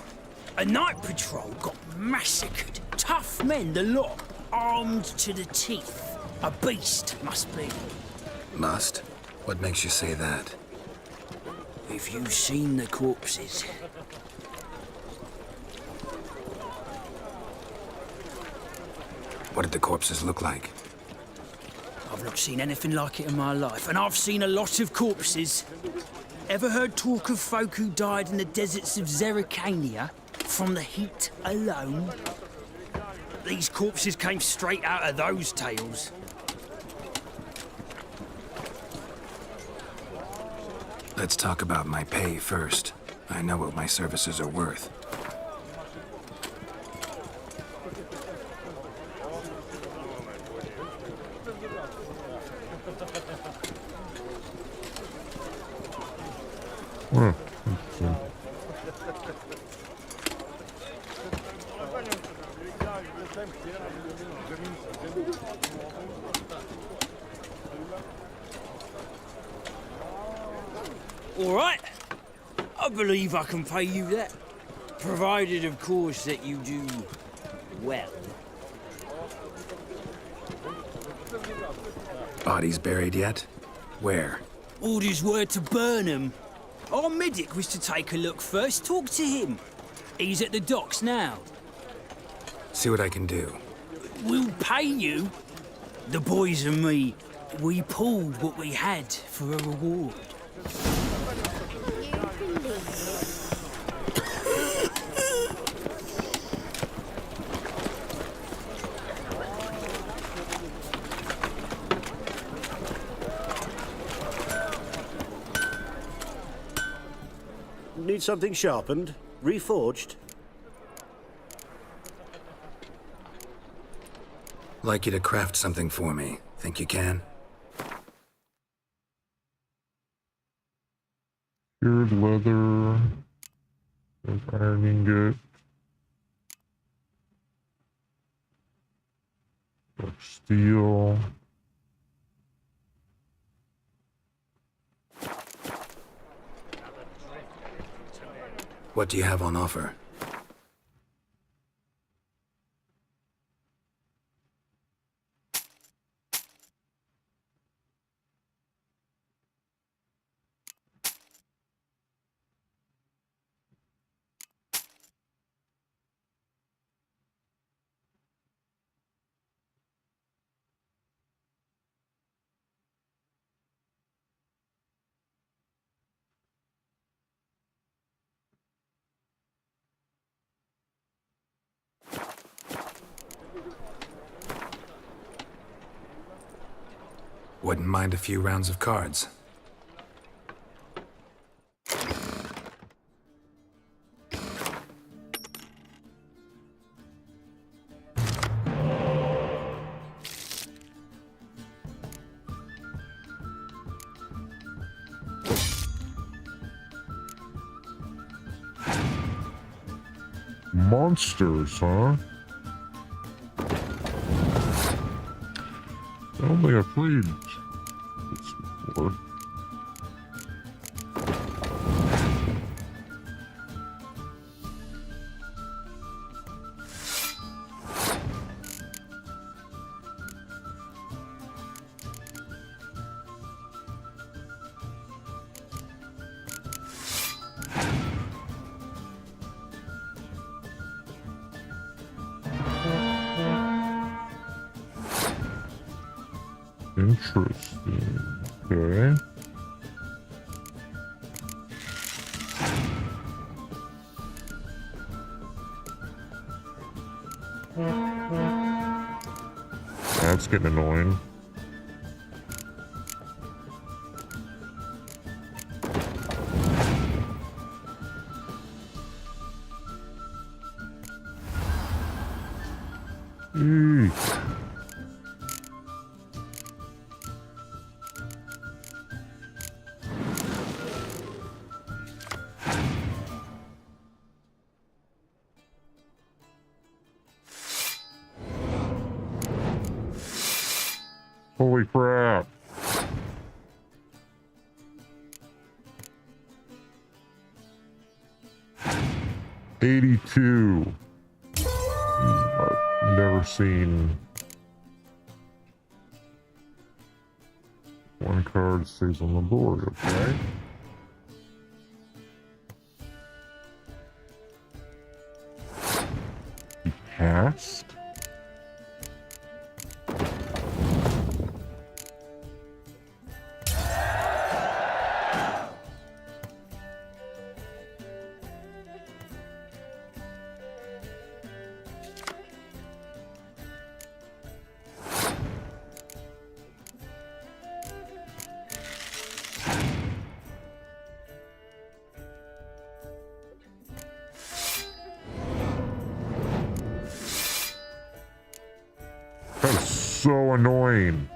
a night patrol got massacred. Tough men, the lot, armed to the teeth. A beast, must be. Must? What makes you say that? If you've seen the corpses. What did the corpses look like? I've not seen anything like it in my life, and I've seen a lot of corpses. Ever heard talk of folk who died in the deserts of Zerrikania from the heat alone? These corpses came straight out of those tales. Let's talk about my pay first. I know what my services are worth. All right. I believe I can pay you that. Provided, of course, that you do well. Bodies buried yet? Where? Orders were to burn them. Our medic was to take a look first. Talk to him. He's at the docks now. See what I can do. We'll pay you. The boys and me, we pulled what we had for a reward. Need something sharpened? Reforged? Like you to craft something for me. Think you can? Cured leather. There's iron ingot. Dark steel. What do you have on offer? Wouldn't mind a few rounds of cards. Monsters, huh? I don't think I played this before. Interesting. Okay. That's getting annoying. Eek. Holy crap. $82. I've never seen one card stays on the board, okay? He passed? That is so annoying.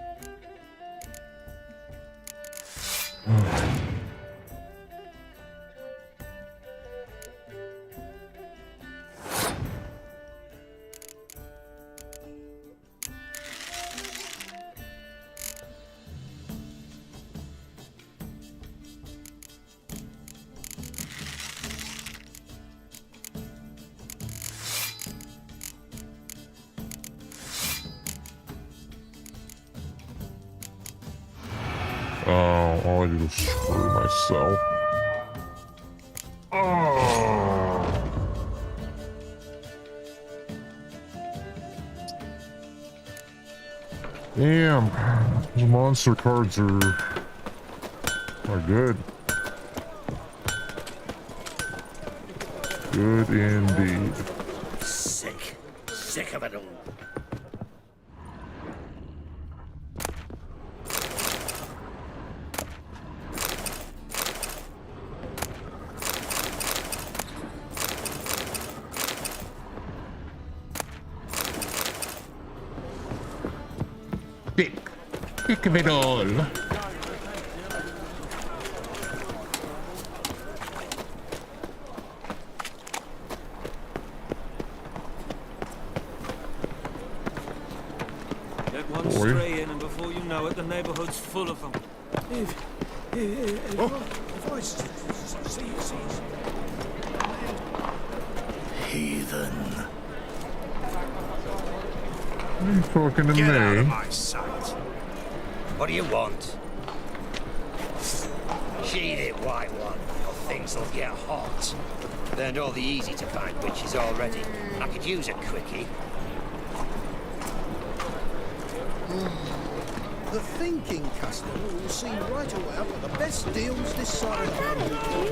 Oh, all I did was screw myself. Oh. Damn, the monster cards are good. Good indeed. Sick of it all. Sick of it all. Let one stray in, and before you know it, the neighborhood's full of them. If I see heathen. You talking to Get out of me? my sight. What do you want? Sheathe it, white one, or things will get hot. Learned all the easy to find witches already. I could use a quickie. The thinking customer will see right away I've got the best deals this side of the pond.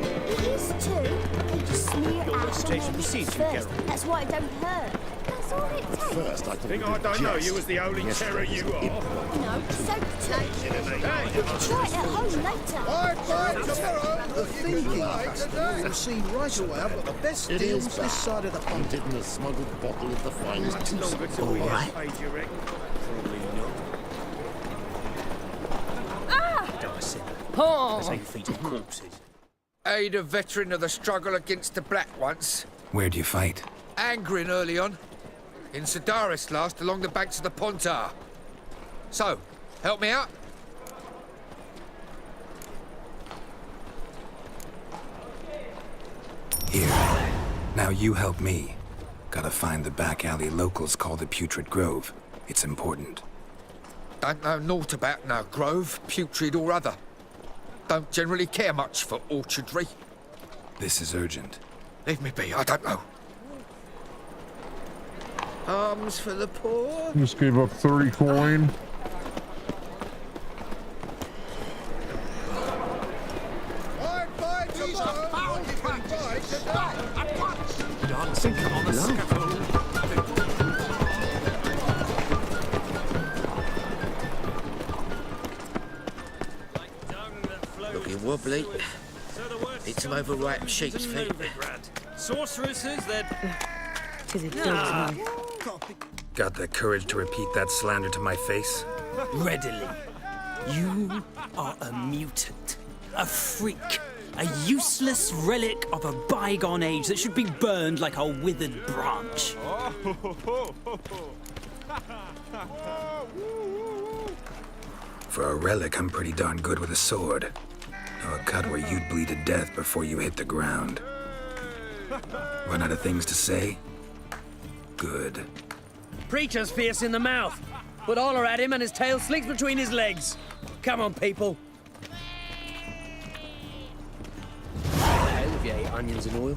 It is too. They just smear ash on their lips first. That's why it don't hurt. That's all it takes. First, I thought Think I don't know you as the only terror you are? No, so too. You can try it at home later. The thinking customer will see right away I've got the best It deals is this side of the pond. Hunted in a smuggled bottle of the finest Much longer till we get paid, you reckon? Probably not. Dicing. Oh. That's how you feed on corpses. Aid a veteran of the struggle against the Black once. Where'd you fight? Angrin early on. In Sedaris last, along the banks of the Pontar. So, help me out? Here. Now you help me. Gotta find the back alley locals call the Putrid Grove. It's important. Don't know naught about no grove, putrid or other. Don't generally care much for orchardry. This is urgent. Leave me be, I don't know. Alms for the poor? Just gave up 30 coin. Dancing on the scaffold. Looking wobbly. Need some overripe sheep's feet. Sorceresses that... Got the courage to repeat that slander to my face? Readily. You are a mutant, a freak, a useless relic of a bygone age that should be burned like a withered branch. For a relic, I'm pretty darn good with a sword. Know a cut where you'd bleed to death before you hit the ground. Run out of things to say? Good. Preacher's fierce in the mouth, but holler at him and his tail slinks between his legs. Come on, people. Hell, if you ate onions and oil.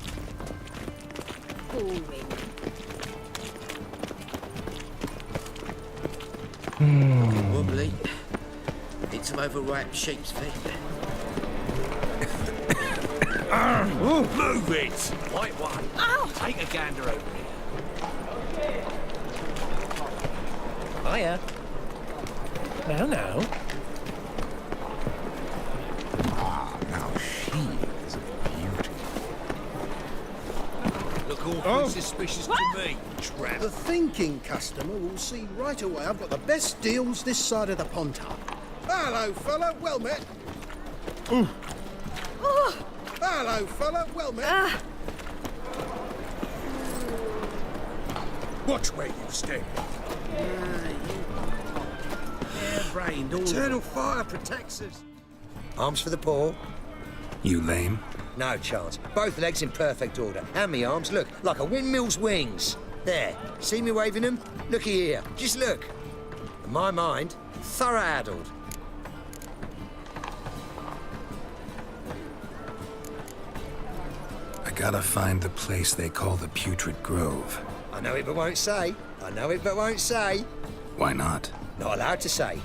Looking wobbly. Need some overripe sheep's feet. Move it! White one. Ow! Take a gander over here. Hiya. Now. Ah, now she is a beauty. Look awfully suspicious to me, tramp. The thinking customer will see right away I've got the best deals this side of the pond. Hello, fella. Well met. Oh. Hello, fella. Well met. Watch where you step. Brained all Eternal fire protects us. Arms for the poor? You lame? No chance. Both legs in perfect order. And me arms, look, like a windmill's wings. There. See me waving them? Looky here. Just look. In my mind, thorough addled. I gotta find the place they call the Putrid Grove. I know it but won't say. I know it but won't say. Why not? Not allowed to say.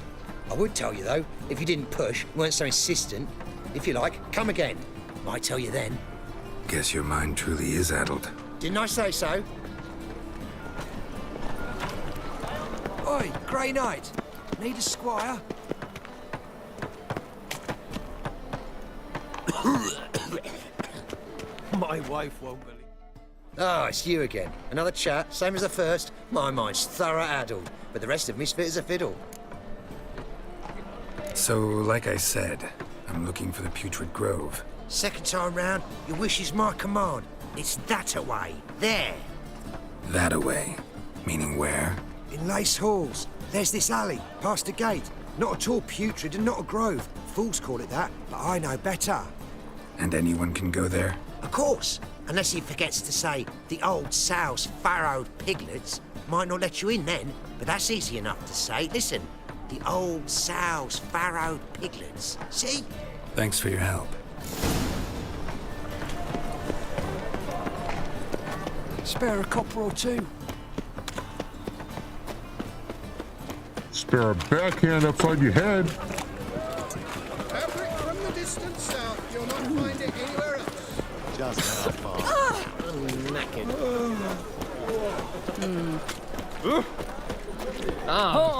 I would tell you, though, if you didn't push, weren't so insistent. If you like, come again. Might tell you then. Guess your mind truly is addled. Didn't I say so? Oi, Grey Knight. Need a squire? My wife won't believe. Oh, it's you again. Another chat, same as the first. My mind's thorough addled, but the rest of me's fit as a fiddle. So, like I said, I'm looking for the Putrid Grove. Second time round, your wish is my command. It's that away. There. That away. Meaning where? In Lace Halls. There's this alley, past the gate. Not at all putrid and not a grove. Fools call it that, but I know better. And anyone can go there? Of course. Unless he forgets to say the old sow's farrowed piglets. Might not let you in then, but that's easy enough to say. Listen, the old sow's farrowed piglets. See? Thanks for your help. Spare a copper or two. Spare a backhand upside your head. Fabric from the distant south. You'll not find it anywhere else. Just how far?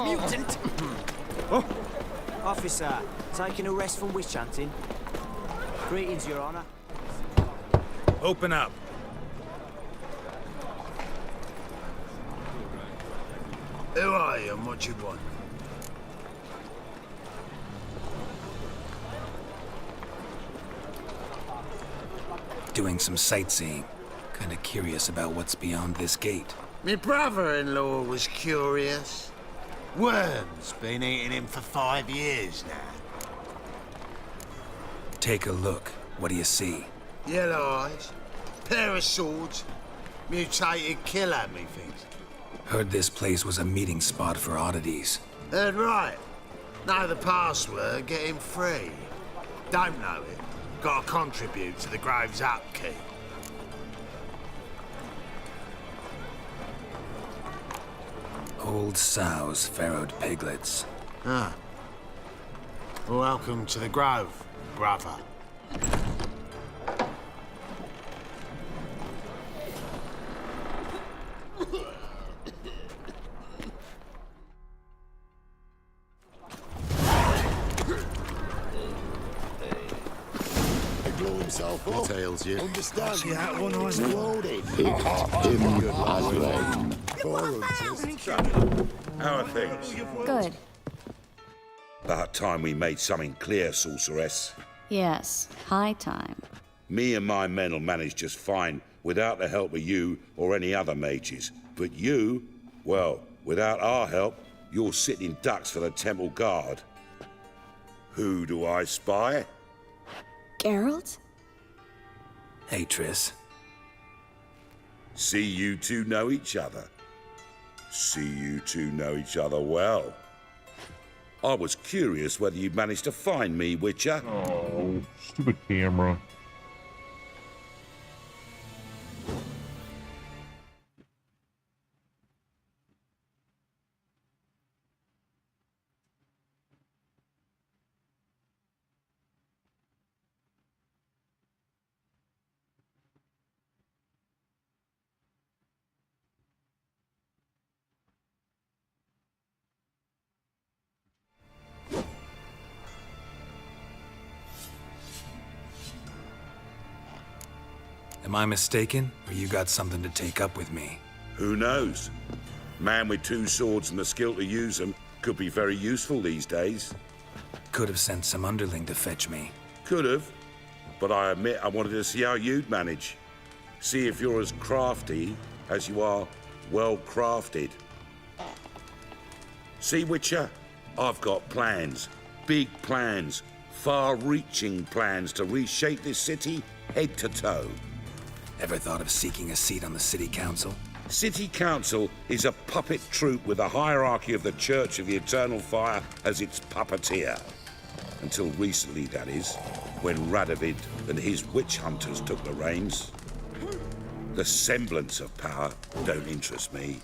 Mutant! Officer, taking a rest from witch hunting. Greetings, Your Honor. Open up. Who are you and what you want? Doing some sightseeing. Kinda curious about what's beyond this gate. My brother-in-law was curious. Worms been eating him for 5 years now. Take a look. What do you see? Yellow eyes, pair of swords, mutated killer, methinks. Heard this place was a meeting spot for oddities. Heard right. Know the password, get him free. Don't know it. Gotta contribute to the Grove's upkeep. Old sows, farrowed piglets. Ah. Welcome to the Grove, brother. Tails you. Understand you that one was loaded. How are things? Good. About time we made something clear, sorceress. Yes, high time. Me and my men'll manage just fine without the help of you or any other mages. But you, well, without our help, you're sitting ducks for the Temple Guard. Who do I spy? Geralt? Hey, Triss. See you two know each other. See you two know each other well. I was curious whether you'd managed to find me, Witcher. Oh, stupid camera. Am I mistaken, or you got something to take up with me? Who knows? Man with 2 swords and the skill to use them could be very useful these days. Could have sent some underling to fetch me. Could have, but I admit I wanted to see how you'd manage. See if you're as crafty as you are well crafted. See, Witcher, I've got plans, big plans, far-reaching plans to reshape this city head to toe. Ever thought of seeking a seat on the city council? City Council is a puppet troupe with the hierarchy of the Church of the Eternal Fire as its puppeteer. Until recently, that is, when Radovid and his witch hunters took the reins. The semblance of power don't interest me.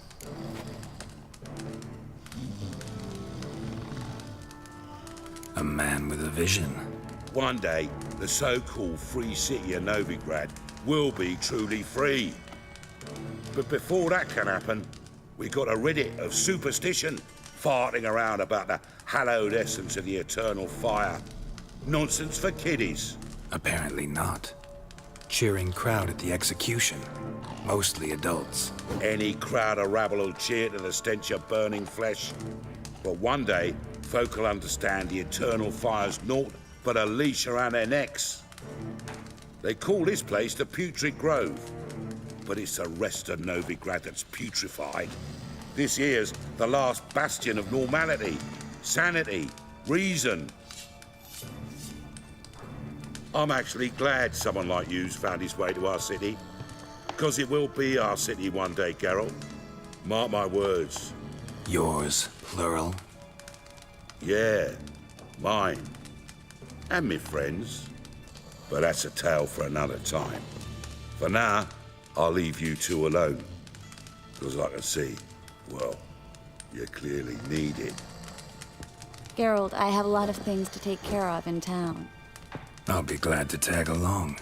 A man with a vision. One day, the so-called free city of Novigrad will be truly free. But before that can happen, we got to rid it of superstition, farting around about the hallowed essence of the eternal fire. Nonsense for kiddies. Apparently not. Cheering crowd at the execution. Mostly adults. Any crowd of rabble will cheer to the stench of burning flesh. But one day, folk will understand the eternal fire's naught but a leash around their necks. They call this place the Putrid Grove, but it's the rest of Novigrad that's putrefied. This here's the last bastion of normality, sanity, reason. I'm actually glad someone like you's found his way to our city. 'Cause it will be our city one day, Geralt. Mark my words. Yours, plural. Yeah, mine. And me friends. But that's a tale for another time. For now, I'll leave you two alone. 'Cause I can see, well, you clearly need it. Geralt, I have a lot of things to take care of in town. I'll be glad to tag along.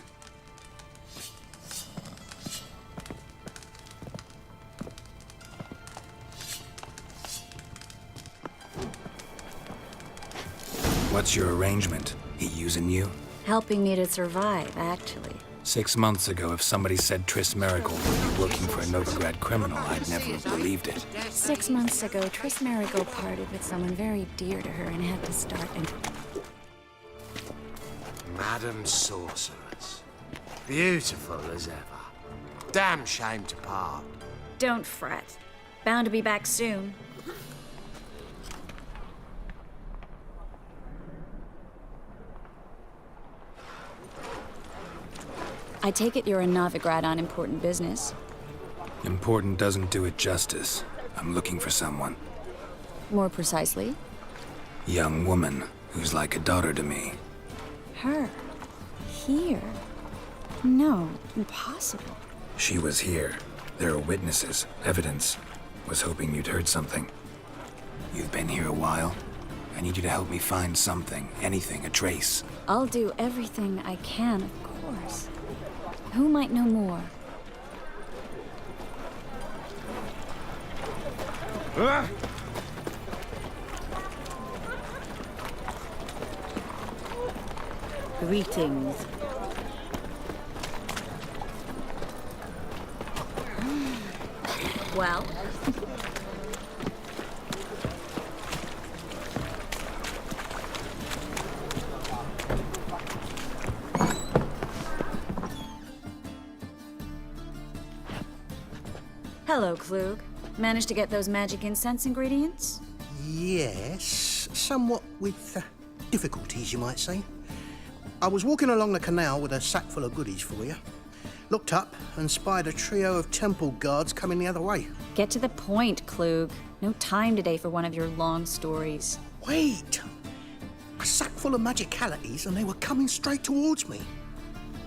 What's your arrangement? He using you? Helping me to survive, actually. 6 months ago, if somebody said Triss Merigold would be working for a Novigrad criminal, I'd never have believed it. 6 months ago, Triss Merigold parted with someone very dear to her and had to start and... Madam Sorceress. Beautiful as ever. Damn shame to part. Don't fret. Bound to be back soon. I take it you're in Novigrad on important business. Important doesn't do it justice. I'm looking for someone. More precisely? Young woman who's like a daughter to me. Her? Here? No, impossible. She was here. There are witnesses, evidence. Was hoping you'd heard something. You've been here a while. I need you to help me find something, anything, a trace. I'll do everything I can, of course. Who might know more? Greetings. Well? Hello, Klug. Managed to get those magic incense ingredients? Yes, somewhat with difficulties, you might say. I was walking along the canal with a sack full of goodies for you. Looked up and spied a trio of temple guards coming the other way. Get to the point, Klug. No time today for one of your long stories. Wait! A sack full of magicalities and they were coming straight towards me.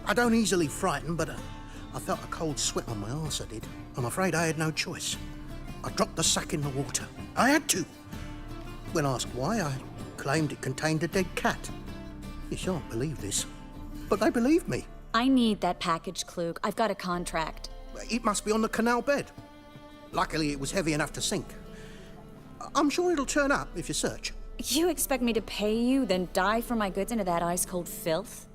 I don't easily frighten, but I felt a cold sweat on my arse, I did. I'm afraid I had no choice. I dropped the sack in the water. I had to. When asked why, I claimed it contained a dead cat. You shan't believe this, but they believed me. I need that package, Klug. I've got a contract. It must be on the canal bed. Luckily, it was heavy enough to sink. I'm sure it'll turn up if you search. You expect me to pay you, then dive for my goods into that ice-cold filth?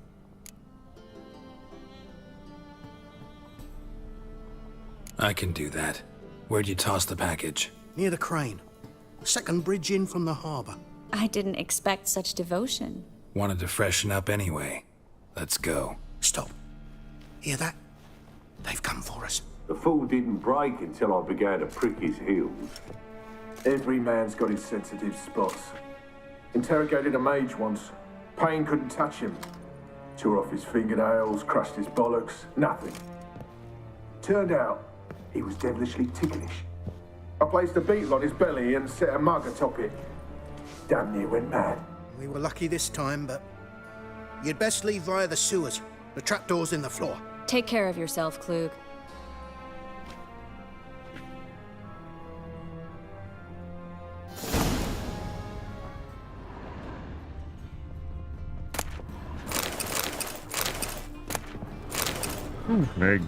I can do that. Where'd you toss the package? Near the crane. Second bridge in from the harbour. I didn't expect such devotion. Wanted to freshen up anyway. Let's go. Stop. Hear that? They've come for us. The fool didn't break until I began to prick his heels. Every man's got his sensitive spots. Interrogated a mage once. Pain couldn't touch him. Tore off his fingernails, crushed his bollocks, nothing. Turned out, he was devilishly ticklish. I placed a beetle on his belly and set a mug atop it. Damn near went mad. We were lucky this time, but you'd best leave via the sewers. The trapdoor's in the floor. Take care of yourself, Klug. Meg.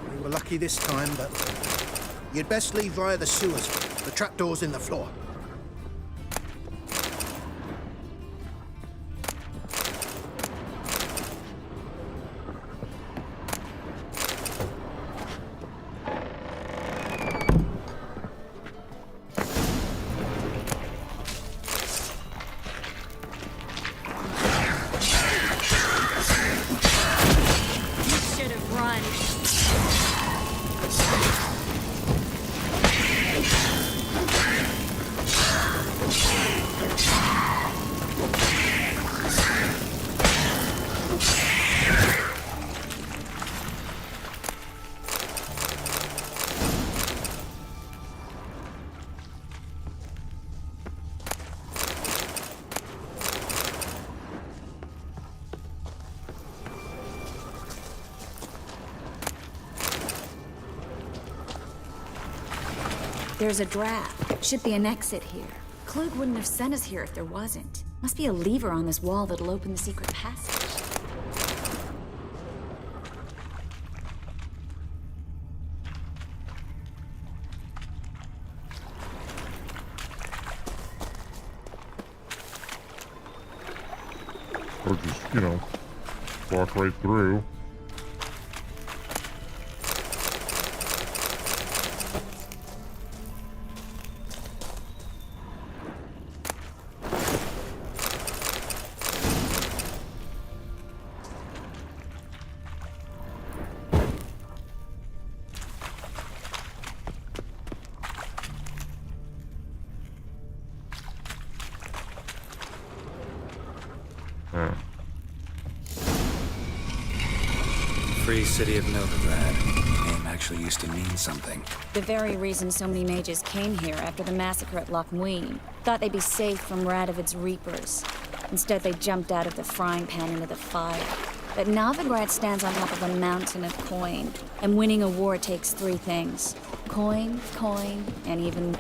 We were lucky this time, but you'd best leave via the sewers. The trapdoor's in the floor. There's a draft. Should be an exit here. Klug wouldn't have sent us here if there wasn't. Must be a lever on this wall that'll open the secret passage. Or just, you know, walk right through. Free City of Novigrad. Name actually used to mean something. The very reason so many mages came here after the massacre at Loch Muin. Thought they'd be safe from Radovid's reapers. Instead, they jumped out of the frying pan into the fire. But Novigrad stands on top of a mountain of coin. And winning a war takes three things. Coin, and even...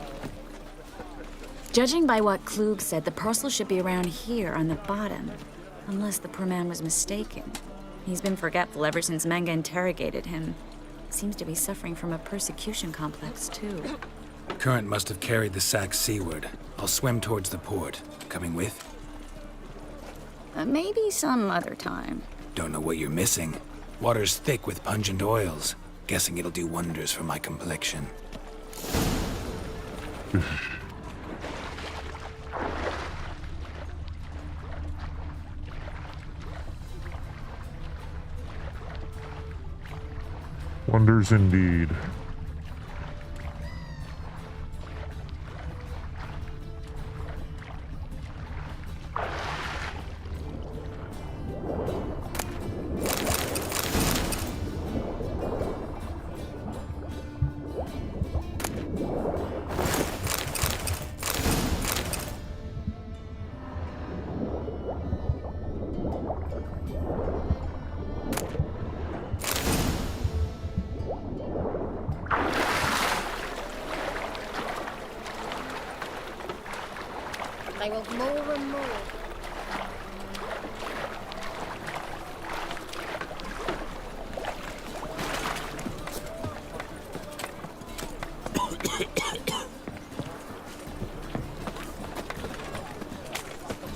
Judging by what Klug said, the parcel should be around here on the bottom. Unless the poor man was mistaken. He's been forgetful ever since Manga interrogated him. Seems to be suffering from a persecution complex, too. Current must have carried the sack seaward. I'll swim towards the port. Coming with? Maybe some other time. Don't know what you're missing. Water's thick with pungent oils. Guessing it'll do wonders for my complexion. Wonders indeed. They want more and more.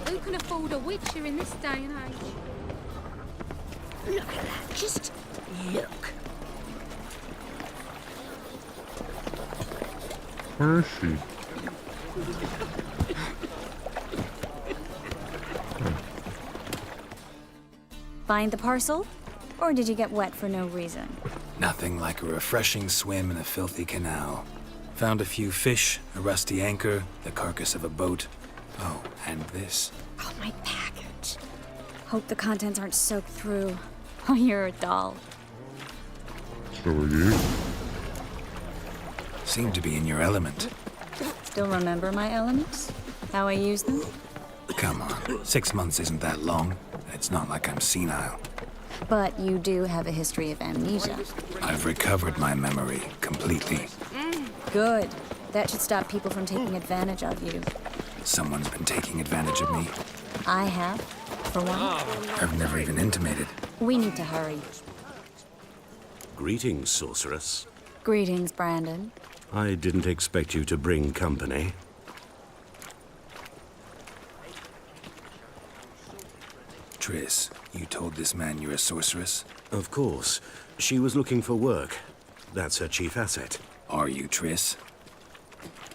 Who can afford a witcher in this day and age? Look at that. Just look. Where is she? Find the parcel? Or did you get wet for no reason? Nothing like a refreshing swim in a filthy canal. Found a few fish, a rusty anchor, the carcass of a boat. Oh, and this. Oh, my package. Hope the contents aren't soaked through. Oh, you're a doll. So are you? Seem to be in your element. Still remember my elements? How I use them? Come on, 6 months isn't that long. It's not like I'm senile. But you do have a history of amnesia. I've recovered my memory completely. Good. That should stop people from taking advantage of you. Someone's been taking advantage of me. I have, for one. I've never even intimated. We need to hurry. Greetings, sorceress. Greetings, Brandon. I didn't expect you to bring company. Triss, you told this man you're a sorceress? Of course. She was looking for work. That's her chief asset. Are you, Triss?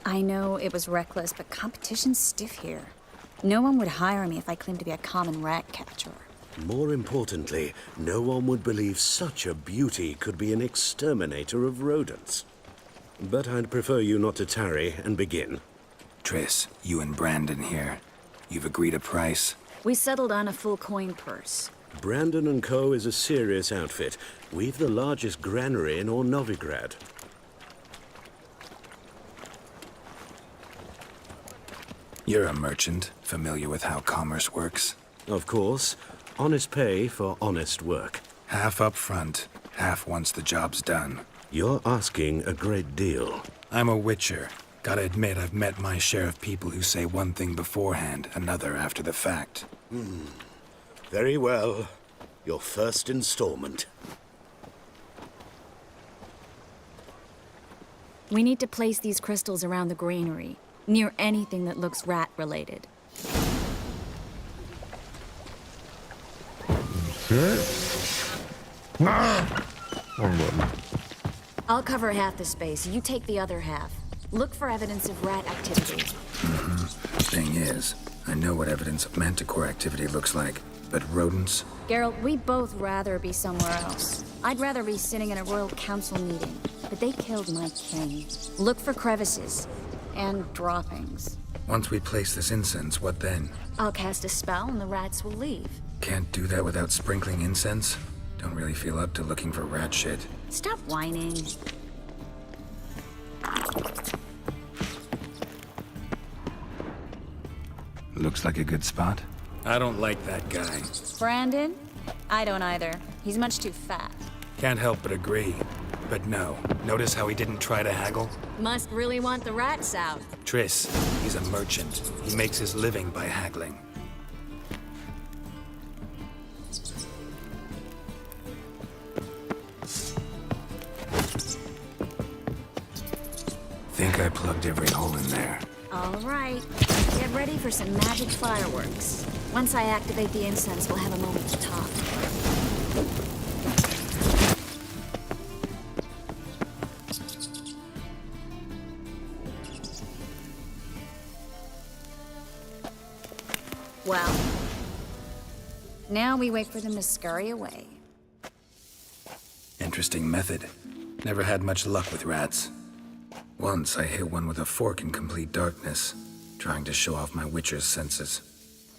I know it was reckless, but competition's stiff here. No one would hire me if I claimed to be a common rat catcher. More importantly, no one would believe such a beauty could be an exterminator of rodents. But I'd prefer you not to tarry and begin. Triss, you and Brandon here. You've agreed a price? We settled on a full coin purse. Brandon & Co. is a serious outfit. We've the largest granary in all Novigrad. You're a merchant, familiar with how commerce works? Of course. Honest pay for honest work. Half up front, half once the job's done. You're asking a great deal. I'm a witcher. Gotta admit, I've met my share of people who say one thing beforehand, another after the fact. Very well. Your first installment. We need to place these crystals around the granary, near anything that looks rat-related. Okay. Wrong button. I'll cover half the space, you take the other half. Look for evidence of rat activity. Thing is, I know what evidence of manticore activity looks like, but rodents? Geralt, we'd both rather be somewhere else. I'd rather be sitting in a royal council meeting, but they killed my king. Look for crevices and droppings. Once we place this incense, what then? I'll cast a spell and the rats will leave. Can't do that without sprinkling incense? Don't really feel up to looking for rat shit. Stop whining. Looks like a good spot. I don't like that guy. Brandon? I don't either. He's much too fat. Can't help but agree. But no, notice how he didn't try to haggle? Must really want the rats out. Triss, he's a merchant. He makes his living by haggling. Think I plugged every hole in there. All right. Get ready for some magic fireworks. Once I activate the incense, we'll have a moment to talk. Well, now we wait for them to scurry away. Interesting method. Never had much luck with rats. Once I hit one with a fork in complete darkness, trying to show off my witcher's senses.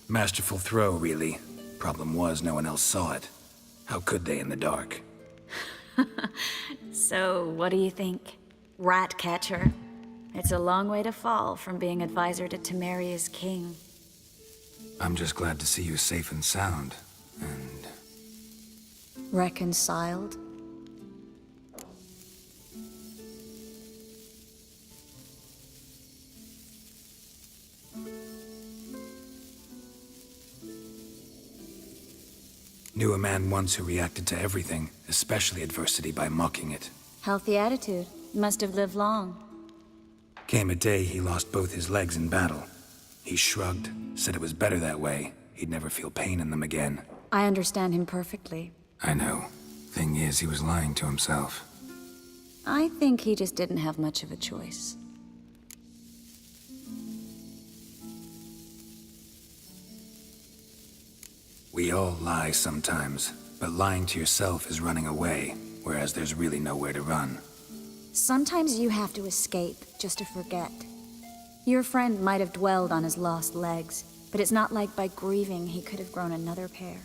Masterful throw, really. Problem was, no one else saw it. How could they in the dark? So, what do you think? Rat catcher? It's a long way to fall from being advisor to Temeria's king. I'm just glad to see you safe and sound, and... Reconciled? Knew a man once who reacted to everything, especially adversity, by mocking it. Healthy attitude. Must have lived long. Came a day he lost both his legs in battle. He shrugged, said it was better that way. He'd never feel pain in them again. I understand him perfectly. I know. Thing is, he was lying to himself. I think he just didn't have much of a choice. We all lie sometimes, but lying to yourself is running away, whereas there's really nowhere to run. Sometimes you have to escape just to forget. Your friend might have dwelled on his lost legs, but it's not like by grieving he could have grown another pair.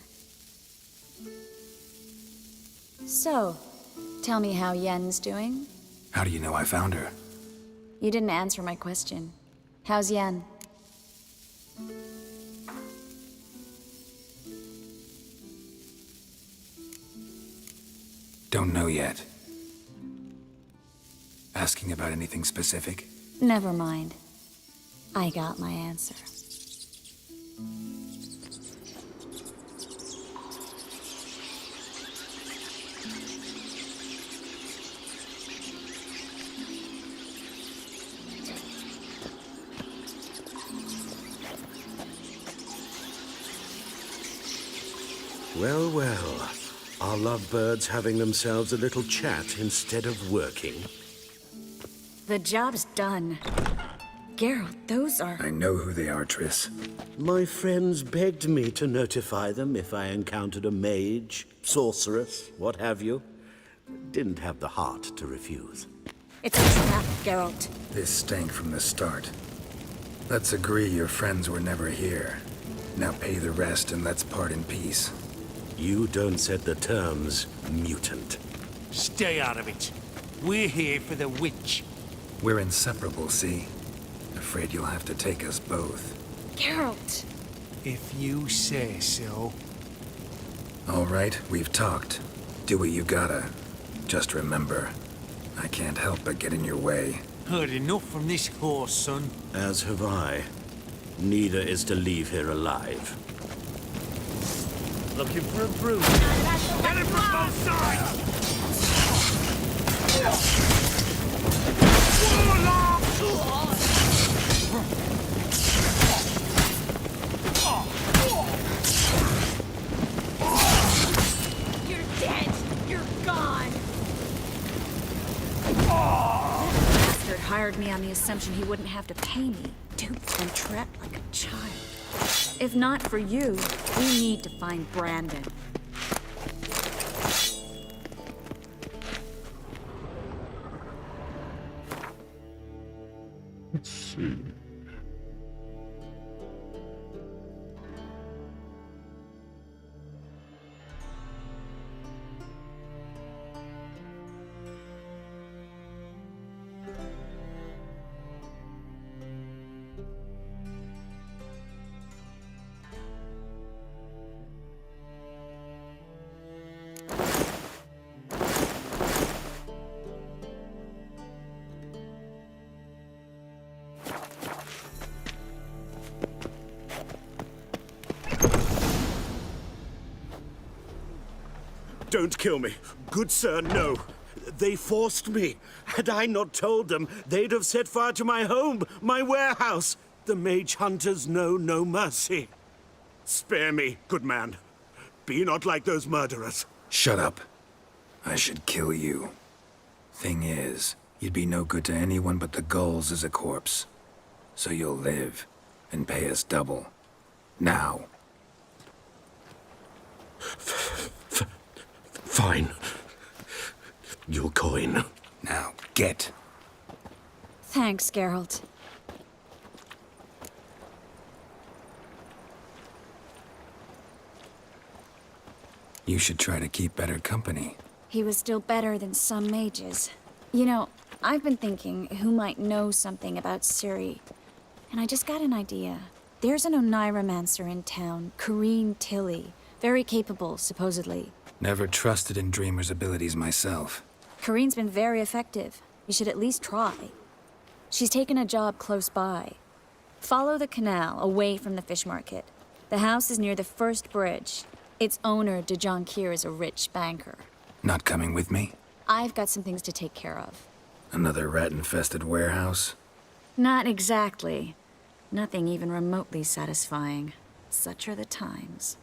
So, tell me how Yen's doing? How do you know I found her? You didn't answer my question. How's Yen? Don't know yet. Asking about anything specific? Never mind. I got my answer. Well, well. Are lovebirds having themselves a little chat instead of working? The job's done. Geralt, those are... I know who they are, Triss. My friends begged me to notify them if I encountered a mage, sorceress, what have you. Didn't have the heart to refuse. It's a trap, Geralt. This stank from the start. Let's agree your friends were never here. Now pay the rest and let's part in peace. You don't set the terms, mutant. Stay out of it. We're here for the witch. We're inseparable, see? Afraid you'll have to take us both. Geralt! If you say so. All right, we've talked. Do what you gotta. Just remember, I can't help but get in your way. Heard enough from this horse, son. As have I. Neither is to leave here alive. Looking for a bruise. Get him from both sides! You're dead. You're gone. Bastard hired me on the assumption he wouldn't have to pay me. Duped and trapped like a child. If not for you, we need to find Brandon. Let's see. Don't kill me. Good sir, no. They forced me. Had I not told them, they'd have set fire to my home, my warehouse. The mage hunters know no mercy. Spare me, good man. Be not like those murderers. Shut up. I should kill you. Thing is, you'd be no good to anyone but the gulls as a corpse. So you'll live, and pay us double. Now. Fine. Your coin. Now, get. Thanks, Geralt. You should try to keep better company. He was still better than some mages. You know, I've been thinking who might know something about Ciri. And I just got an idea. There's an Oneiromancer in town, Corrine Tilly. Very capable, supposedly. Never trusted in Dreamer's abilities myself. Corrine's been very effective. You should at least try. She's taken a job close by. Follow the canal, away from the fish market. The house is near the first bridge. Its owner, de Jonquier, is a rich banker. Not coming with me? I've got some things to take care of. Another rat-infested warehouse? Not exactly. Nothing even remotely satisfying. Such are the times.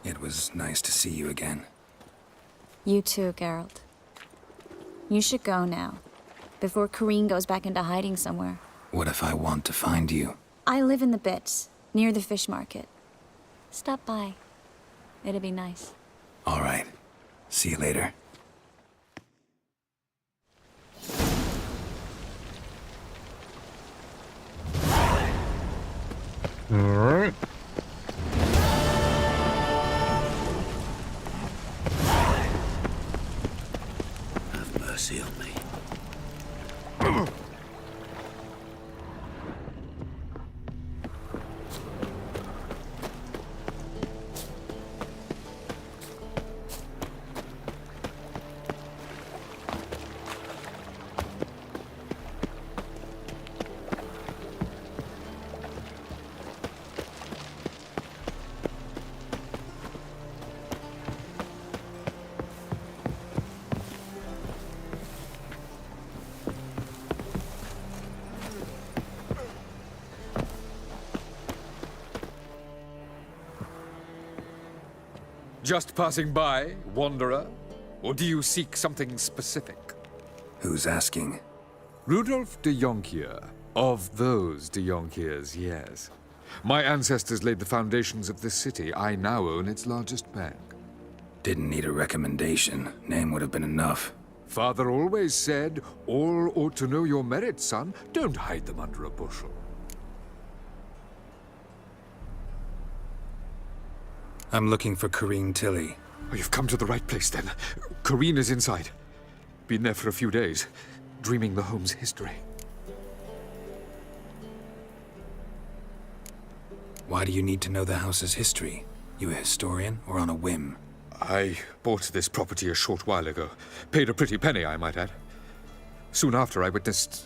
It was nice to see you again. You too, Geralt. You should go now, before Corrine goes back into hiding somewhere. What if I want to find you? I live in the Bits, near the fish market. Stop by. It'd be nice. All right. See you later. All right. Have mercy on me. Just passing by, wanderer? Or do you seek something specific? Who's asking? Rudolf de Jonquier. Of those de Jonquiers, yes. My ancestors laid the foundations of this city. I now own its largest bank. Didn't need a recommendation. Name would have been enough. Father always said, all ought to know your merits, son. Don't hide them under a bushel. I'm looking for Corrine Tilly. Oh, you've come to the right place, then. Corrine is inside. Been there for a few days, dreaming the home's history. Why do you need to know the house's history? You a historian or on a whim? I bought this property a short while ago. Paid a pretty penny, I might add. Soon after, I witnessed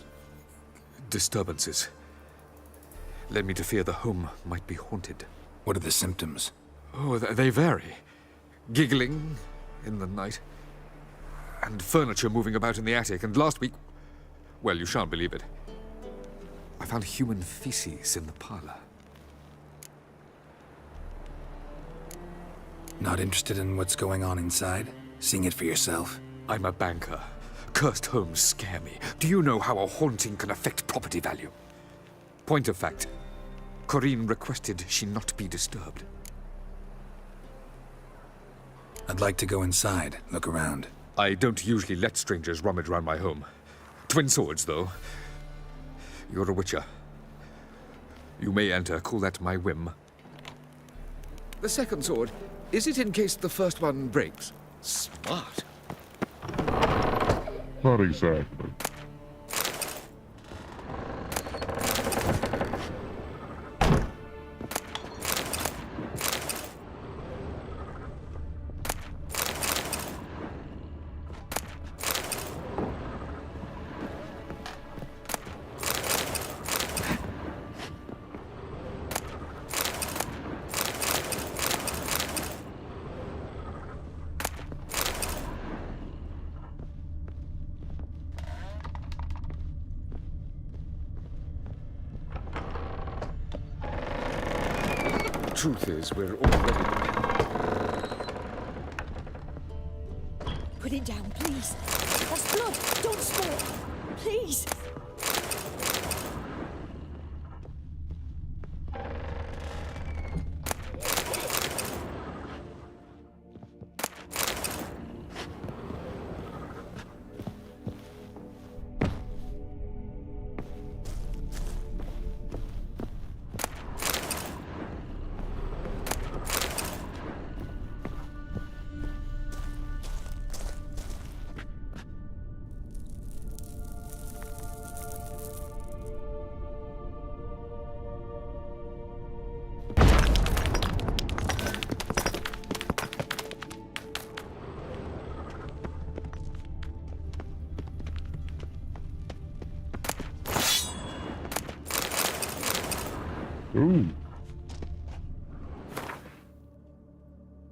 disturbances. Led me to fear the home might be haunted. What are the symptoms? Oh, they vary. Giggling in the night, and furniture moving about in the attic, and last week, well, you shan't believe it, I found human feces in the parlor. Not interested in what's going on inside? Seeing it for yourself? I'm a banker. Cursed homes scare me. Do you know how a haunting can affect property value? Point of fact, Corinne requested she not be disturbed. I'd like to go inside, look around. I don't usually let strangers rummage around my home. Twin swords, though. You're a witcher. You may enter, call that my whim. The second sword, is it in case the first one breaks? Smart. Not exactly. Truth is, we're already... Put it down, please. That's blood. Don't spill it. Please. Ooh.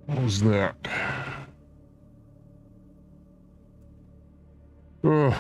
What was that? Ugh.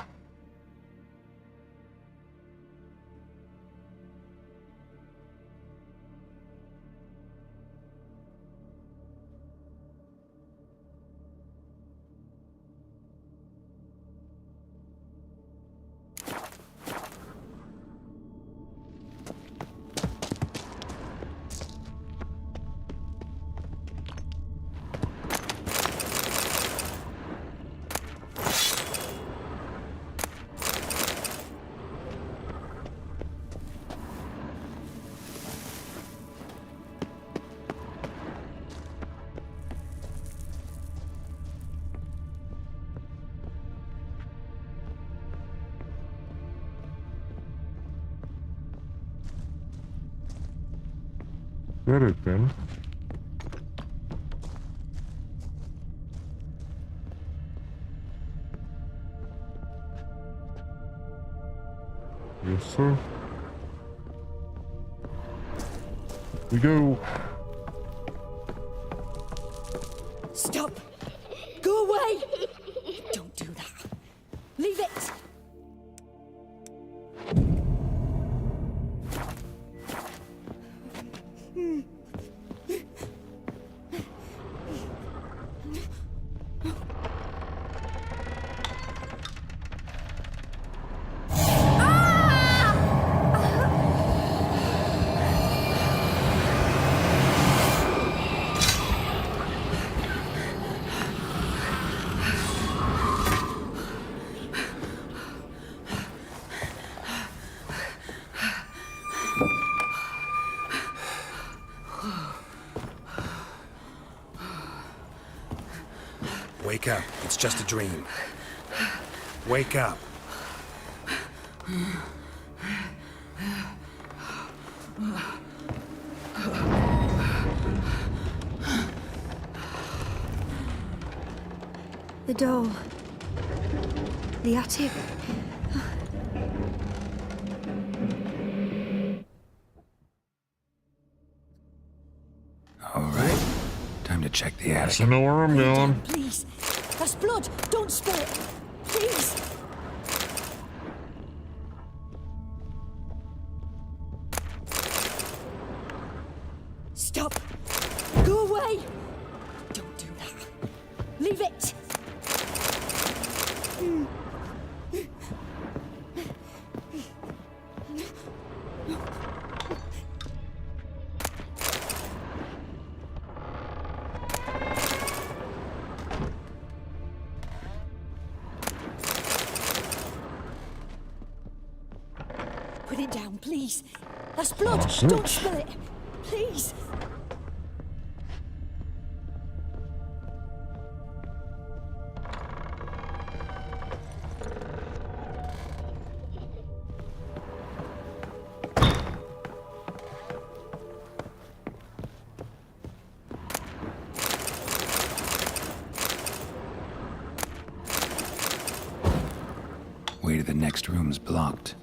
That it then. Yes, sir. We go. Stop. Go away. Don't do that. Leave it. Wake up. It's just a dream. Wake up. The doll. The attic. All right. Time to check the attic. I know where I'm going. Please. That's blood. Don't spill it. Please. Stop. Go away. Don't do that. Leave it. Put it down, please. That's blood. Don't spill it. Please. Way to the next room's blocked.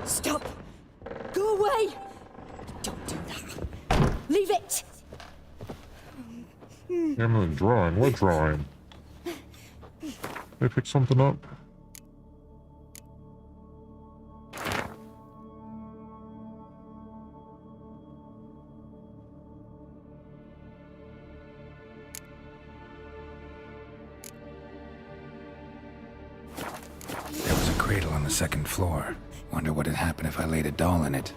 Stop. Go away. Don't do that. Leave it. Emily, drawing. What drawing? They pick something up? There was a cradle on the second floor. Wonder what'd happen if I laid a doll in it.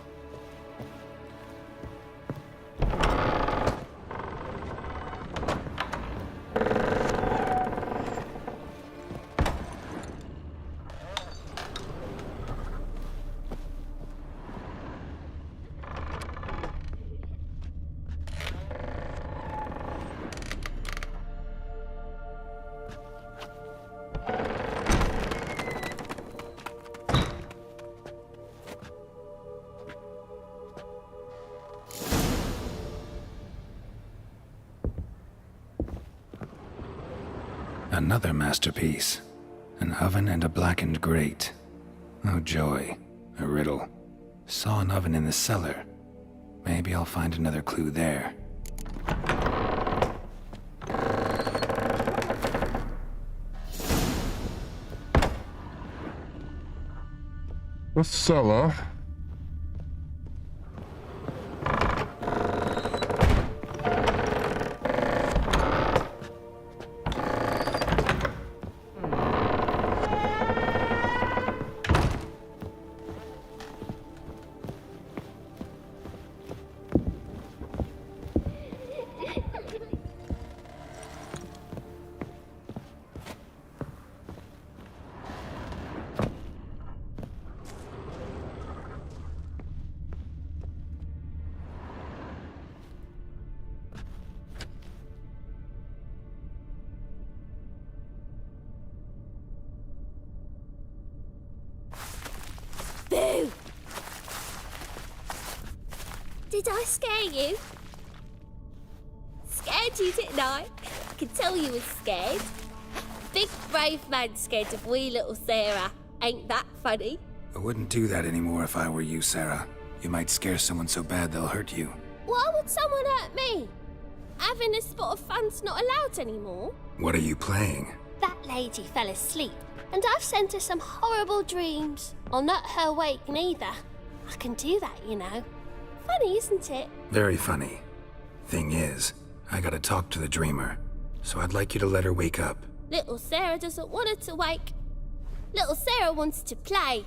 Another masterpiece. An oven and a blackened grate. Oh joy. A riddle. Saw an oven in the cellar. Maybe I'll find another clue there. The cellar. Boo! Did I scare you? Scared you, didn't I? I could tell you was scared. Big brave man scared of wee little Sarah. Ain't that funny? I wouldn't do that anymore if I were you, Sarah. You might scare someone so bad they'll hurt you. Why would someone hurt me? Having a spot of fun's not allowed anymore. What are you playing? That lady fell asleep, and I've sent her some horrible dreams. I'll not her wake neither. I can do that, you know. Funny, isn't it? Very funny. Thing is, I gotta talk to the dreamer, so I'd like you to let her wake up. Little Sarah doesn't want her to wake. Little Sarah wants to play.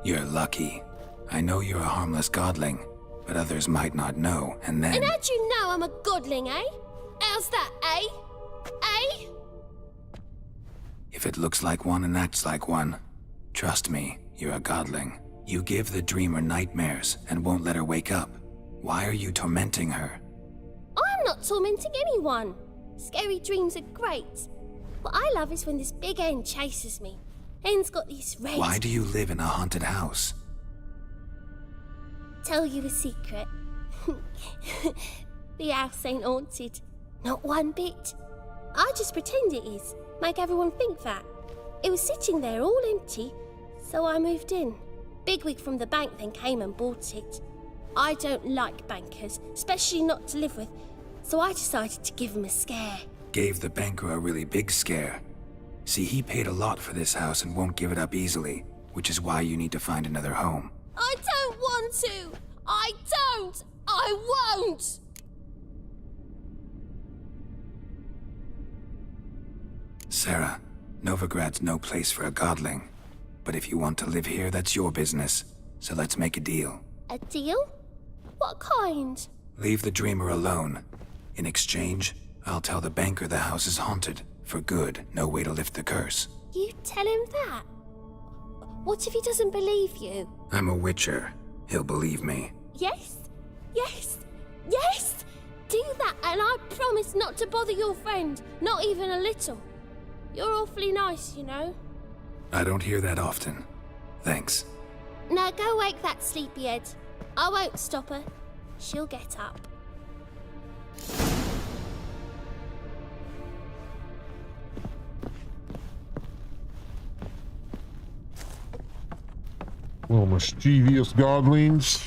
You're lucky. I know you're a harmless godling, but others might not know, and then... And how'd you know I'm a godling, eh? How's that, eh? Eh? If it looks like one and acts like one, trust me, you're a godling. You give the dreamer nightmares and won't let her wake up. Why are you tormenting her? I'm not tormenting anyone. Scary dreams are great. What I love is when this big hen chases me. Hen's got these red... Why do you live in a haunted house? Tell you a secret. The house ain't haunted. Not one bit. I just pretend it is. Make everyone think that. It was sitting there all empty, so I moved in. Bigwig from the bank then came and bought it. I don't like bankers, especially not to live with, so I decided to give him a scare. Gave the banker a really big scare. See, he paid a lot for this house and won't give it up easily, which is why you need to find another home. I don't want to! I don't! I won't! Sarah, Novigrad's no place for a godling. But if you want to live here, that's your business. So let's make a deal. A deal? What kind? Leave the dreamer alone. In exchange, I'll tell the banker the house is haunted. For good, no way to lift the curse. You tell him that? What if he doesn't believe you? I'm a witcher. He'll believe me. Yes? Yes? Yes! Do that and I promise not to bother your friend. Not even a little. You're awfully nice, you know. I don't hear that often. Thanks. Now go wake that sleepyhead. I won't stop her. She'll get up. Well, mischievous godlings.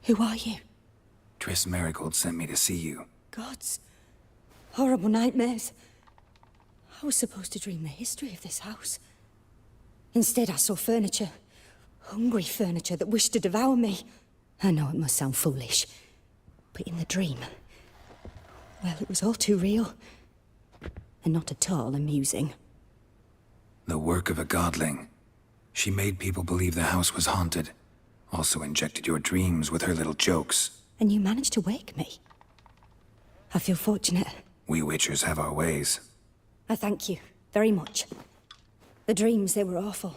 Who are you? Triss Merigold sent me to see you. Gods. Horrible nightmares. I was supposed to dream the history of this house. Instead, I saw furniture. Hungry furniture that wished to devour me. I know it must sound foolish, but in the dream, well, it was all too real. And not at all amusing. The work of a godling. She made people believe the house was haunted. Also injected your dreams with her little jokes. And you managed to wake me. I feel fortunate. We witchers have our ways. I thank you very much. The dreams, they were awful.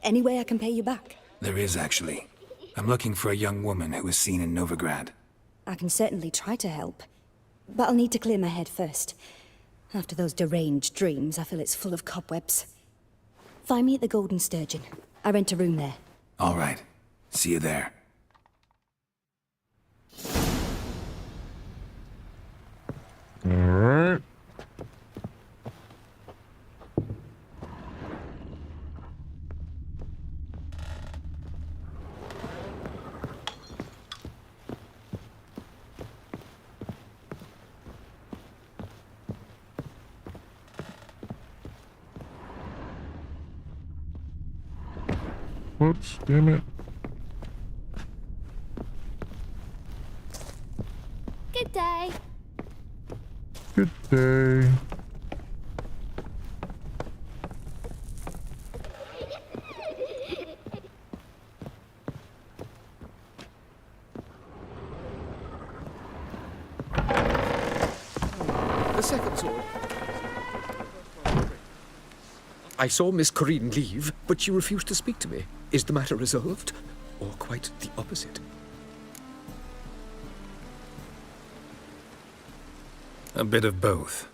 Any way I can pay you back? There is, actually. I'm looking for a young woman who was seen in Novigrad. I can certainly try to help. But I'll need to clear my head first. After those deranged dreams, I feel it's full of cobwebs. Find me at the Golden Sturgeon. I rent a room there. All right. See you there. All right. Whoops, damn it. Good day. Good day. The second sword. I saw Miss Corinne leave, but she refused to speak to me. Is the matter resolved? Or quite the opposite? A bit of both.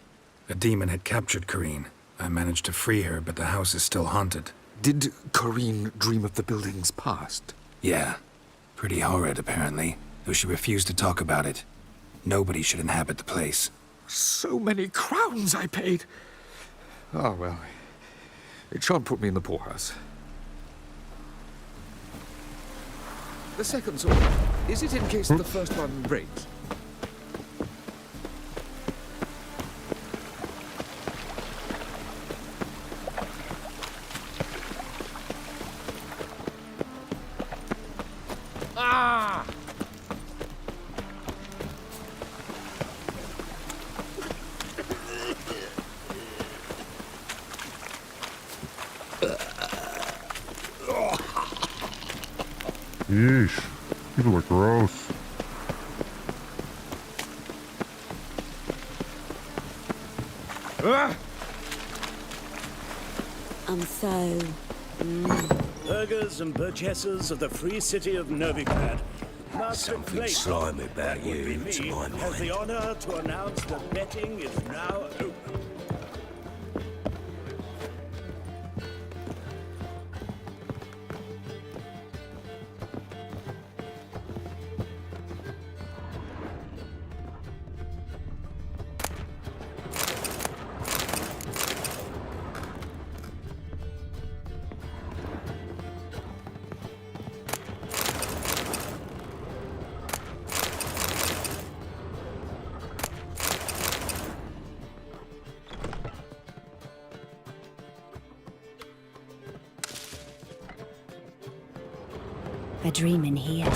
A demon had captured Corinne. I managed to free her, but the house is still haunted. Did Corinne dream of the building's past? Yeah. Pretty horrid, apparently, though she refused to talk about it. Nobody should inhabit the place. So many crowns I paid. Ah, well, it shan't put me in the poorhouse. The second sword, is it in case the first one breaks? Ah! Yeesh. People are gross. I'm so... Burghers and burgesses of the free city of Novigrad. Master Something Clayton, slimy about that would you, be to me, my has the mind. honor to announce that betting is now open. A dream in here.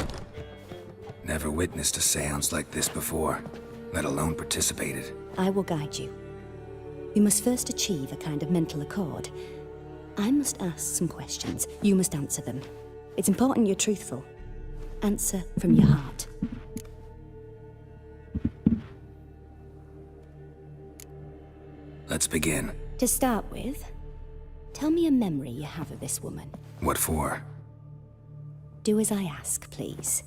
Never witnessed a seance like this before, let alone participated. I will guide you. You must first achieve a kind of mental accord. I must ask some questions. You must answer them. It's important you're truthful. Answer from your heart. Let's begin. To start with, tell me a memory you have of this woman. What for? Do as I ask, please.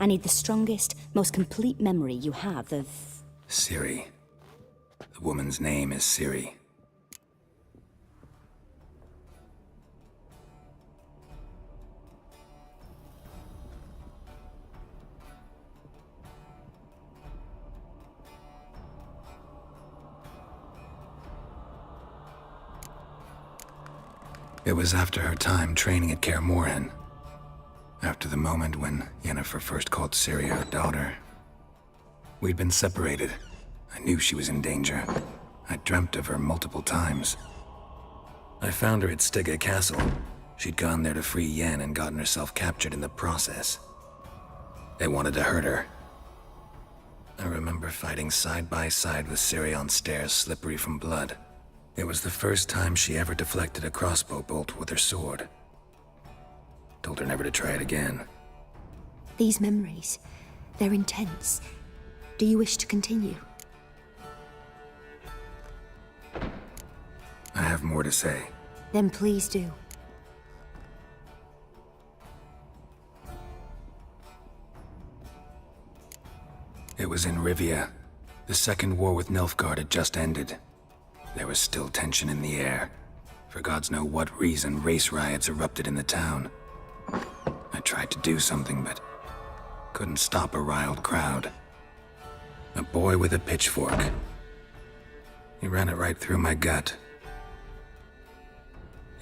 I need the strongest, most complete memory you have of... Ciri. The woman's name is Ciri. It was after her time training at Kaer Morhen. After the moment when Yennefer first called Ciri her daughter. We'd been separated. I knew she was in danger. I dreamt of her multiple times. I found her at Stygga Castle. She'd gone there to free Yen and gotten herself captured in the process. They wanted to hurt her. I remember fighting side by side with Ciri on stairs slippery from blood. It was the first time she ever deflected a crossbow bolt with her sword. Told her never to try it again. These memories, they're intense. Do you wish to continue? I have more to say. Then please do. It was in Rivia. The second war with Nilfgaard had just ended. There was still tension in the air. For gods know what reason, race riots erupted in the town. I tried to do something, but couldn't stop a riled crowd. A boy with a pitchfork. He ran it right through my gut.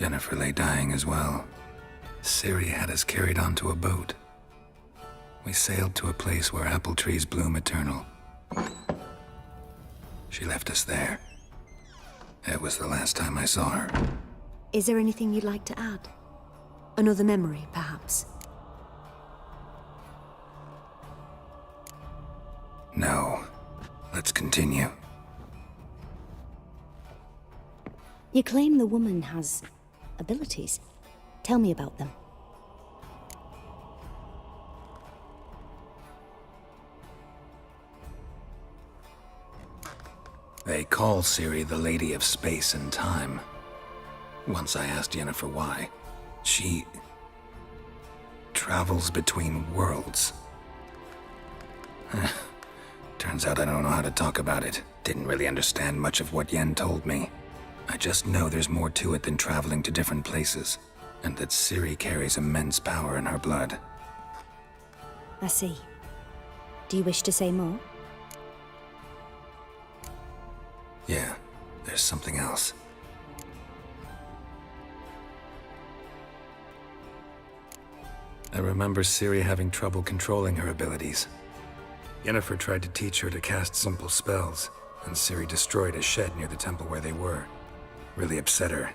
Yennefer lay dying as well. Ciri had us carried onto a boat. We sailed to a place where apple trees bloom eternal. She left us there. It was the last time I saw her. Is there anything you'd like to add? Another memory, perhaps? No. Let's continue. You claim the woman has abilities. Tell me about them. They call Ciri the Lady of Space and Time. Once I asked Yennefer why. She travels between worlds. Turns out I don't know how to talk about it. Didn't really understand much of what Yen told me. I just know there's more to it than traveling to different places, and that Ciri carries immense power in her blood. I see. Do you wish to say more? Yeah, there's something else. I remember Ciri having trouble controlling her abilities. Yennefer tried to teach her to cast simple spells, and Ciri destroyed a shed near the temple where they were. Really upset her,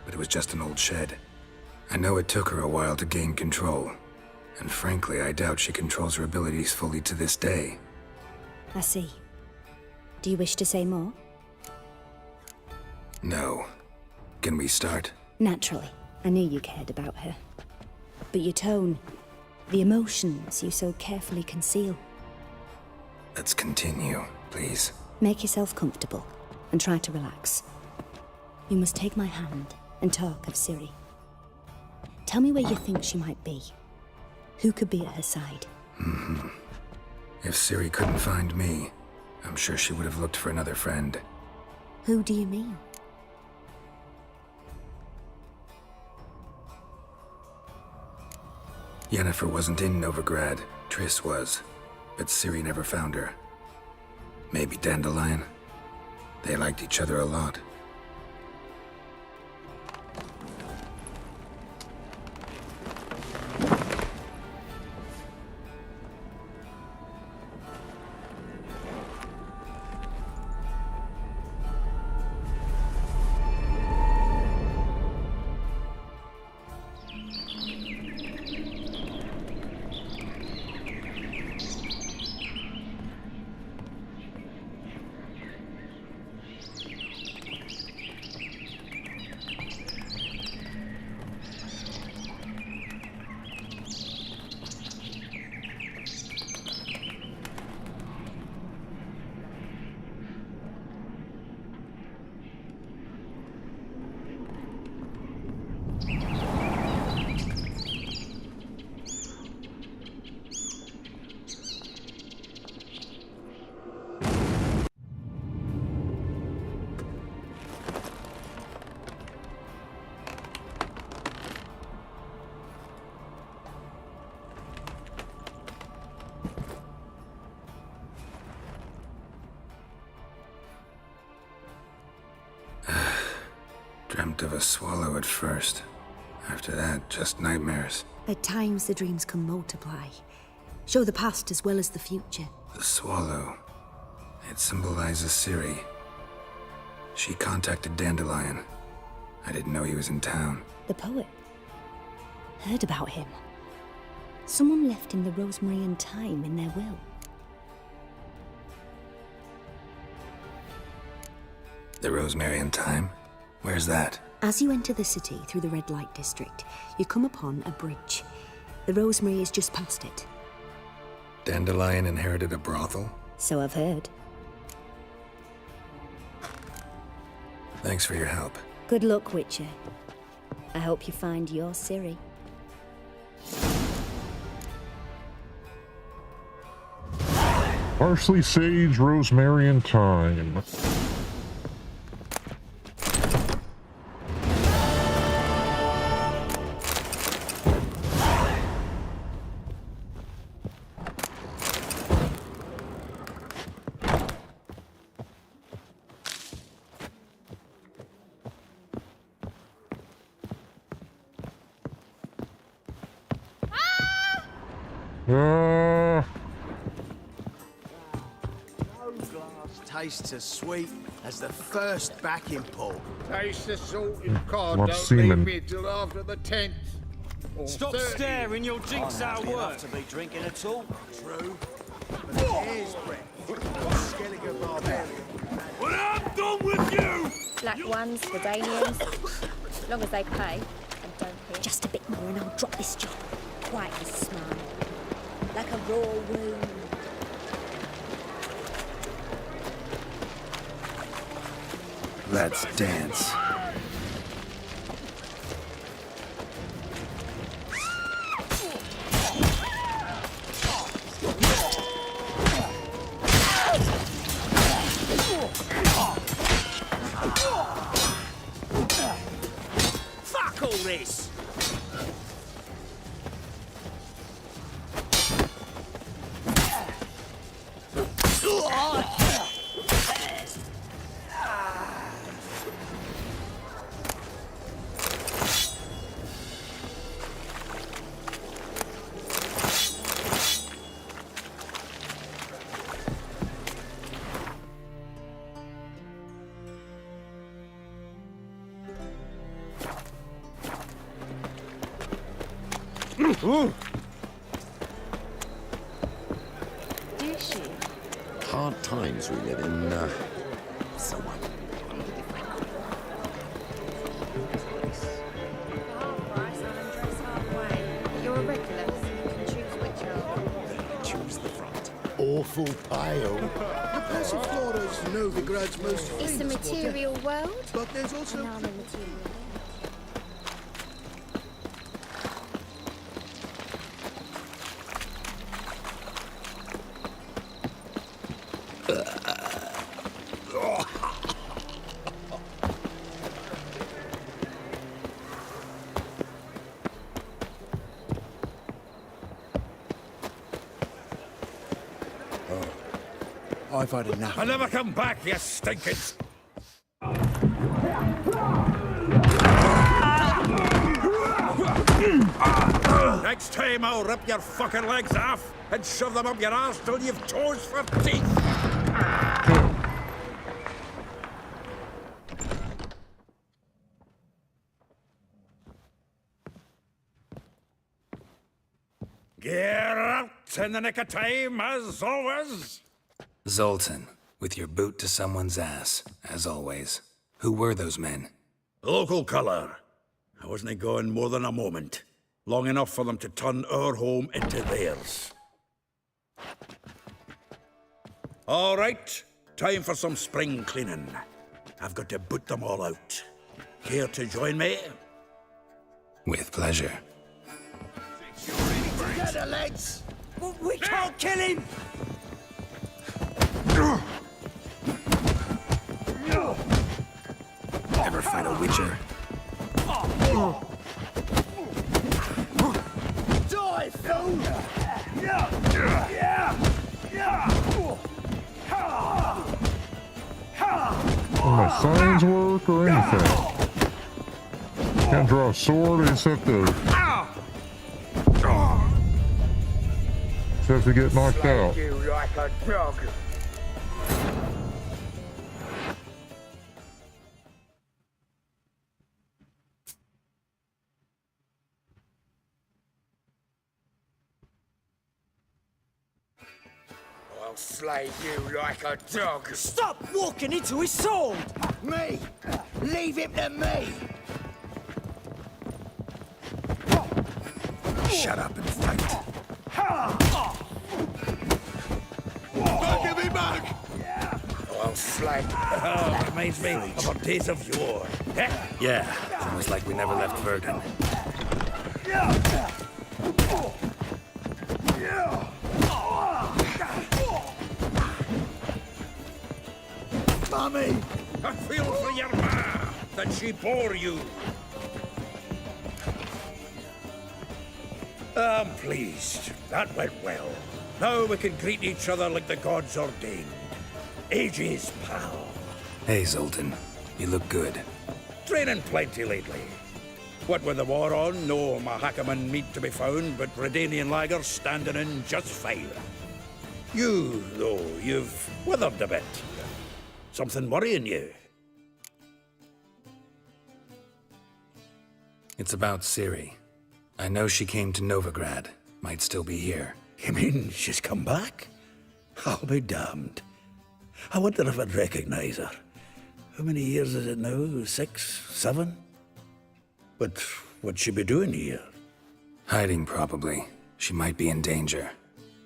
but it was just an old shed. I know it took her a while to gain control, and frankly, I doubt she controls her abilities fully to this day. I see. Do you wish to say more? No. Can we start? Naturally. I knew you cared about her. But your tone, the emotions you so carefully conceal. Let's continue, please. Make yourself comfortable and try to relax. You must take my hand and talk of Ciri. Tell me where you think she might be. Who could be at her side? If Ciri couldn't find me, I'm sure she would have looked for another friend. Who do you mean? Yennefer wasn't in Novigrad, Triss was, but Ciri never found her. Maybe Dandelion? They liked each other a lot. Dreamt of a swallow at first. After that, just nightmares. At times the dreams can multiply. Show the past as well as the future. The swallow. It symbolizes Ciri. She contacted Dandelion. I didn't know he was in town. The poet. Heard about him. Someone left him the rosemary and thyme in their will. The rosemary and thyme? Where's that? As you enter the city through the red light district, you come upon a bridge. The rosemary is just past it. Dandelion inherited a brothel? So I've heard. Thanks for your help. Good luck, Witcher. I hope you find your Ciri. Parsley, sage, rosemary, and thyme. Tastes as sweet as the first backing pull. Taste the salted cod. What Don't semen? leave me till after the 10th. Or Stop 30th. staring, you'll jinx I'm our happy work. enough to be drinking at all. True. But here's breath. Skellige barbarian. Well, I'm done with you! Black ones, the Danians. As long as they pay and don't hit. Just a bit more and I'll drop this job. Quiet as a smile. Like a raw wound. Let's dance. Fuck all this! Is she? Hard times we live in, so what? You're a regular. You can choose which role. Choose the front. Awful pale. The Passiflora's Novigrad's most It's the famous model. material world. But there's also... And I'm a material. I've had enough. I'll never come back, you stinkers! Next time I'll rip your fucking legs off and shove them up your arse till you've toes for teeth! Get out in the nick of time, as always! Zoltan, with your boot to someone's ass, as always. Who were those men? Local colour. I wasn't gone more than a moment. Long enough for them to turn our home into theirs. All right, time for some spring cleaning. I've got to boot them all out. Care to join me? With pleasure. Together, lads! We can't kill him! Ever fight a witcher? Die, fool! Will my signs work or anything? Can't draw a sword, I just have to get knocked out. You like a dog. I'll slay you like a dog. Stop walking into his sword! Me? Leave him to me. Shut up and fight. Give me back! I'll slay. Oh, reminds me of our days of yore. Yeah, almost like we never left Verdun. Mummy! I feel for your ma that she bore you. I'm pleased. That went well. Now we can greet each other like the gods ordained. Ages, pal. Hey, Zoltan. You look good. Training plenty lately. What with the war on, no Mahakaman meat to be found, but Redanian lagers standing in just fine. You, though, you've withered a bit. Something worrying you? It's about Ciri. I know she came to Novigrad. Might still be here. You mean she's come back? I'll be damned. I wonder if I'd recognize her. How many years is it now? 6, 7? But what'd she be doing here? Hiding, probably. She might be in danger.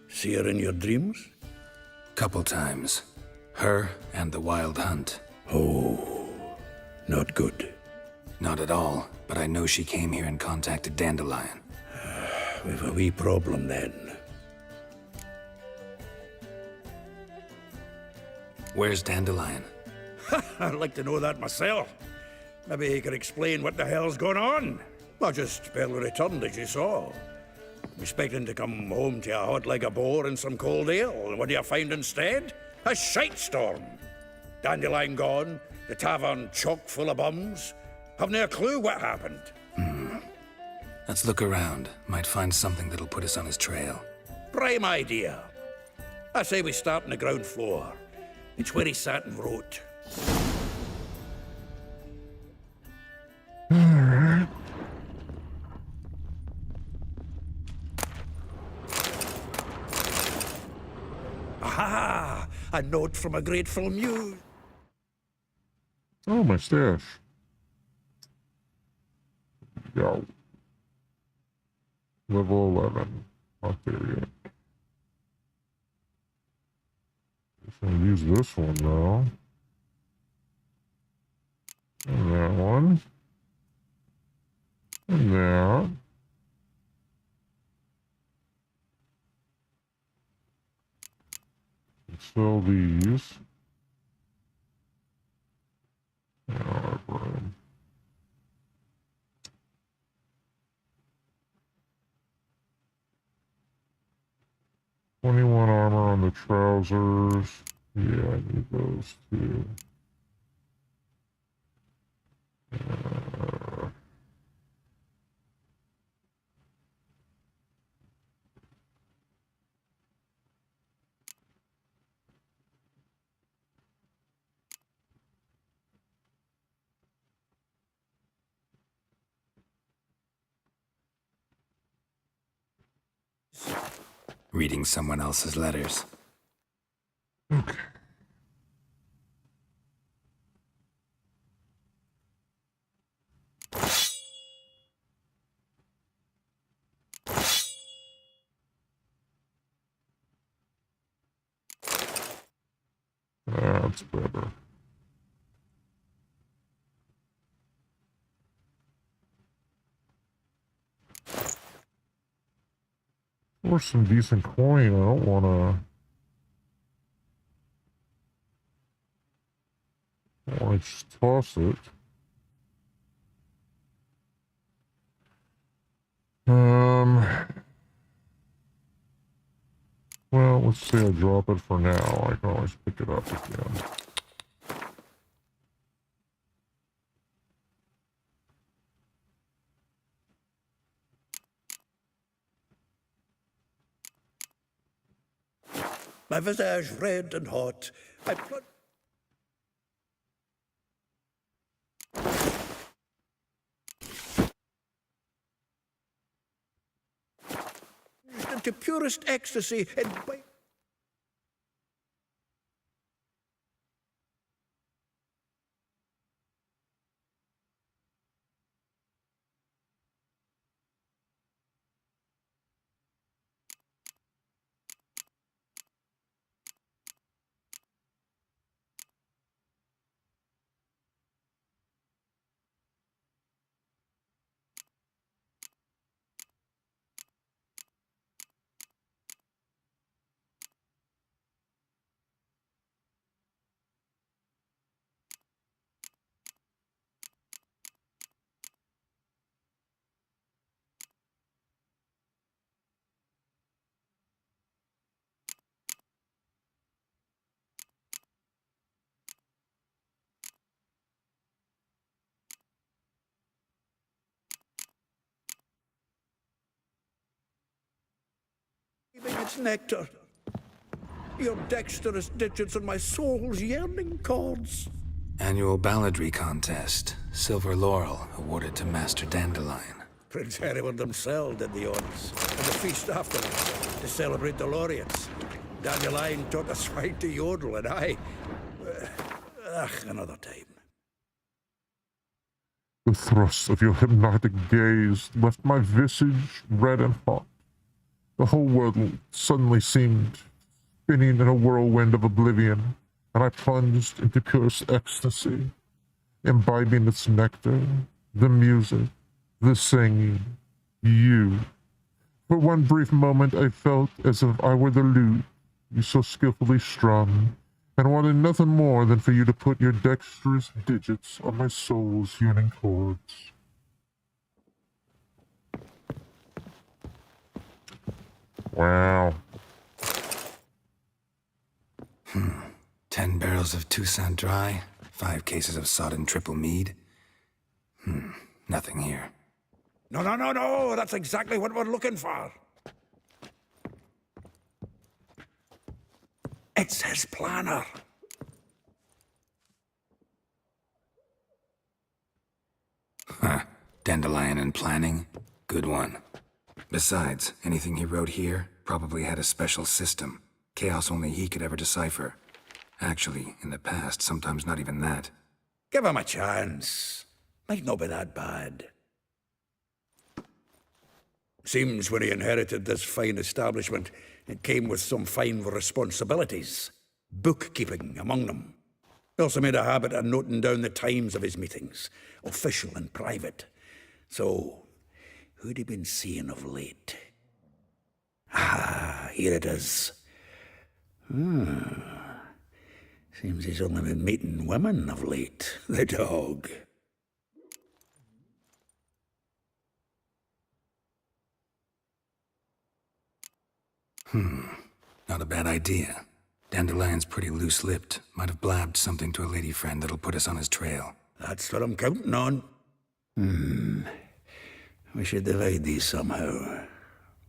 See her in your dreams? Couple times. Her and the Wild Hunt. Oh, not good. Not at all, but I know she came here and contacted Dandelion. We've a wee problem then. Where's Dandelion? I'd like to know that myself. Maybe he could explain what the hell's going on. I just barely returned, as you saw. Expecting to come home to a hot leg of boar and some cold ale, and what do you find instead? A shite storm. Dandelion gone, the tavern chock full of bums. Haven't a clue what happened. Let's look around. Might find something that'll put us on his trail. Prime idea. I say we start on the ground floor. It's where he sat and wrote. A note from a grateful muse. Oh, my stash. Yo. Level 11. Not there yet. Just gonna use this one now. And that one. And that. Sell these. Alright, bro. $21 armor on the trousers. Yeah, I need those too. Reading someone else's letters. Okay. That's better. Or some decent coin. I don't want to just toss it. Well, let's say I drop it for now. I can always pick it up again. My visage red and hot. I plunged into purest ecstasy and its nectar. Your dexterous digits and my soul's yearning chords. Annual balladry contest. Silver laurel awarded to Master Dandelion. Prince Hereward himself did the honors, and the feast afterwards to celebrate the laureates. Dandelion taught us right to yodel, and I... another time. The thrust of your hypnotic gaze left my visage red and hot. The whole world suddenly seemed spinning in a whirlwind of oblivion, and I plunged into purest ecstasy, imbibing its nectar, the music, the singing, you. For one brief moment I felt as if I were the lute you so skillfully strung, and wanted nothing more than for you to put your dexterous digits on my soul's yearning chords. Wow. 10 barrels of Toussaint Dry, 5 cases of sodden triple mead. Nothing here. No, that's exactly what we're looking for. It says planner. Dandelion and planning? Good one. Besides, anything he wrote here probably had a special system. Chaos only he could ever decipher. Actually, in the past, sometimes not even that. Give him a chance. Might not be that bad. Seems when he inherited this fine establishment, it came with some fine responsibilities. Bookkeeping among them. He also made a habit of noting down the times of his meetings, official and private. So, who'd he been seeing of late? Ah, here it is. Seems he's only been meeting women of late, the dog. Not a bad idea. Dandelion's pretty loose-lipped. Might have blabbed something to a lady friend that'll put us on his trail. That's what I'm counting on. We should divide these somehow.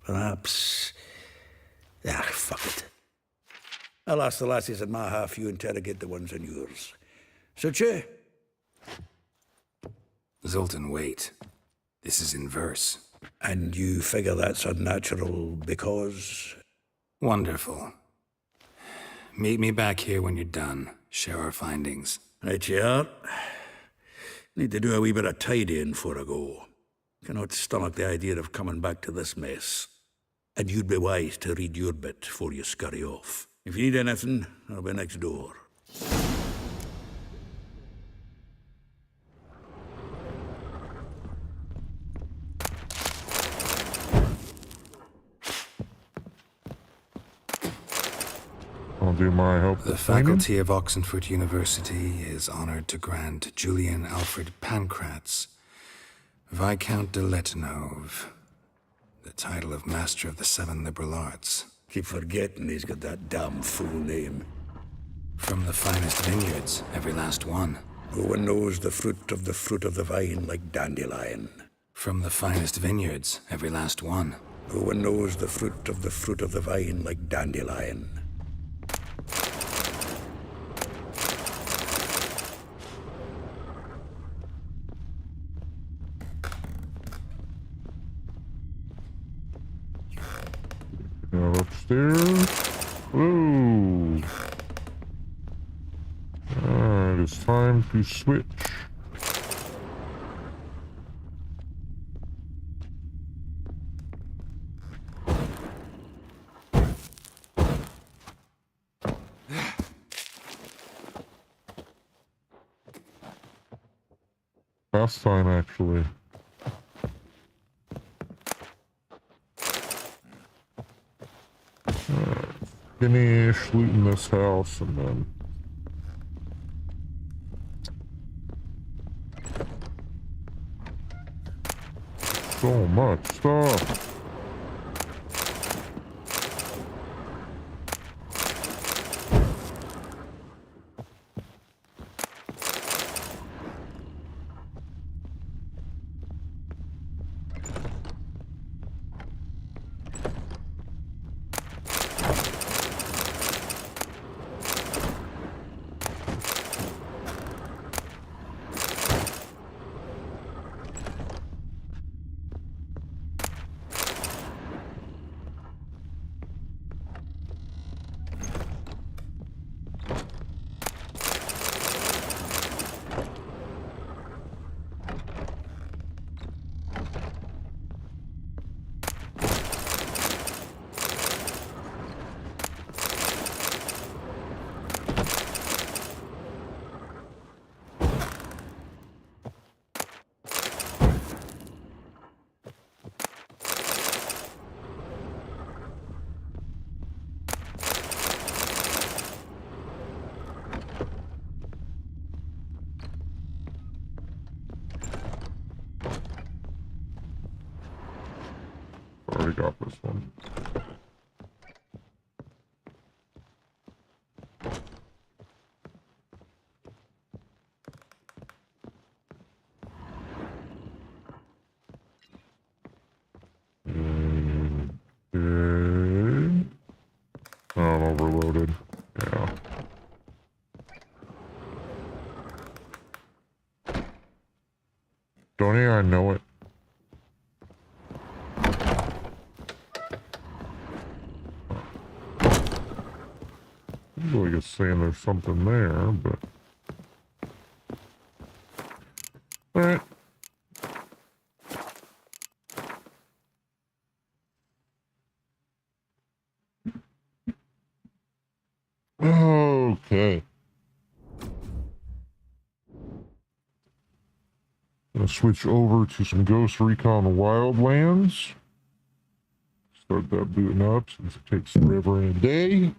Perhaps... fuck it. I'll ask the lassies in my half, you interrogate the ones in yours. Suit you? Zoltan, wait. This is in verse. And you figure that's unnatural because... Wonderful. Meet me back here when you're done. Share our findings. Right you are. Need to do a wee bit of tidying before I go. Cannot stomach the idea of coming back to this mess. And you'd be wise to read your bit before you scurry off. If you need anything, I'll be next door. I'll do my help. The faculty of Oxenford University is honored to grant Julian Alfred Pancratz, Viscount de Letonov, the title of Master of the Seven Liberal Arts. Keep forgetting he's got that damn full name. From the finest vineyards, every last one. No one knows the fruit of the vine like Dandelion. From the finest vineyards, every last one. No one knows the fruit of the vine like Dandelion. Now upstairs. Whoa. Alright, it's time to switch. Last time, actually. Finish looting this house and then so much stuff. Already got this one. Okay. Oh, I'm overloaded. Yeah. Don't I know it? I feel like it's saying there's something there, but... Alright. Okay. Gonna switch over to some Ghost Recon Wildlands. Start that booting up since it takes forever and a day.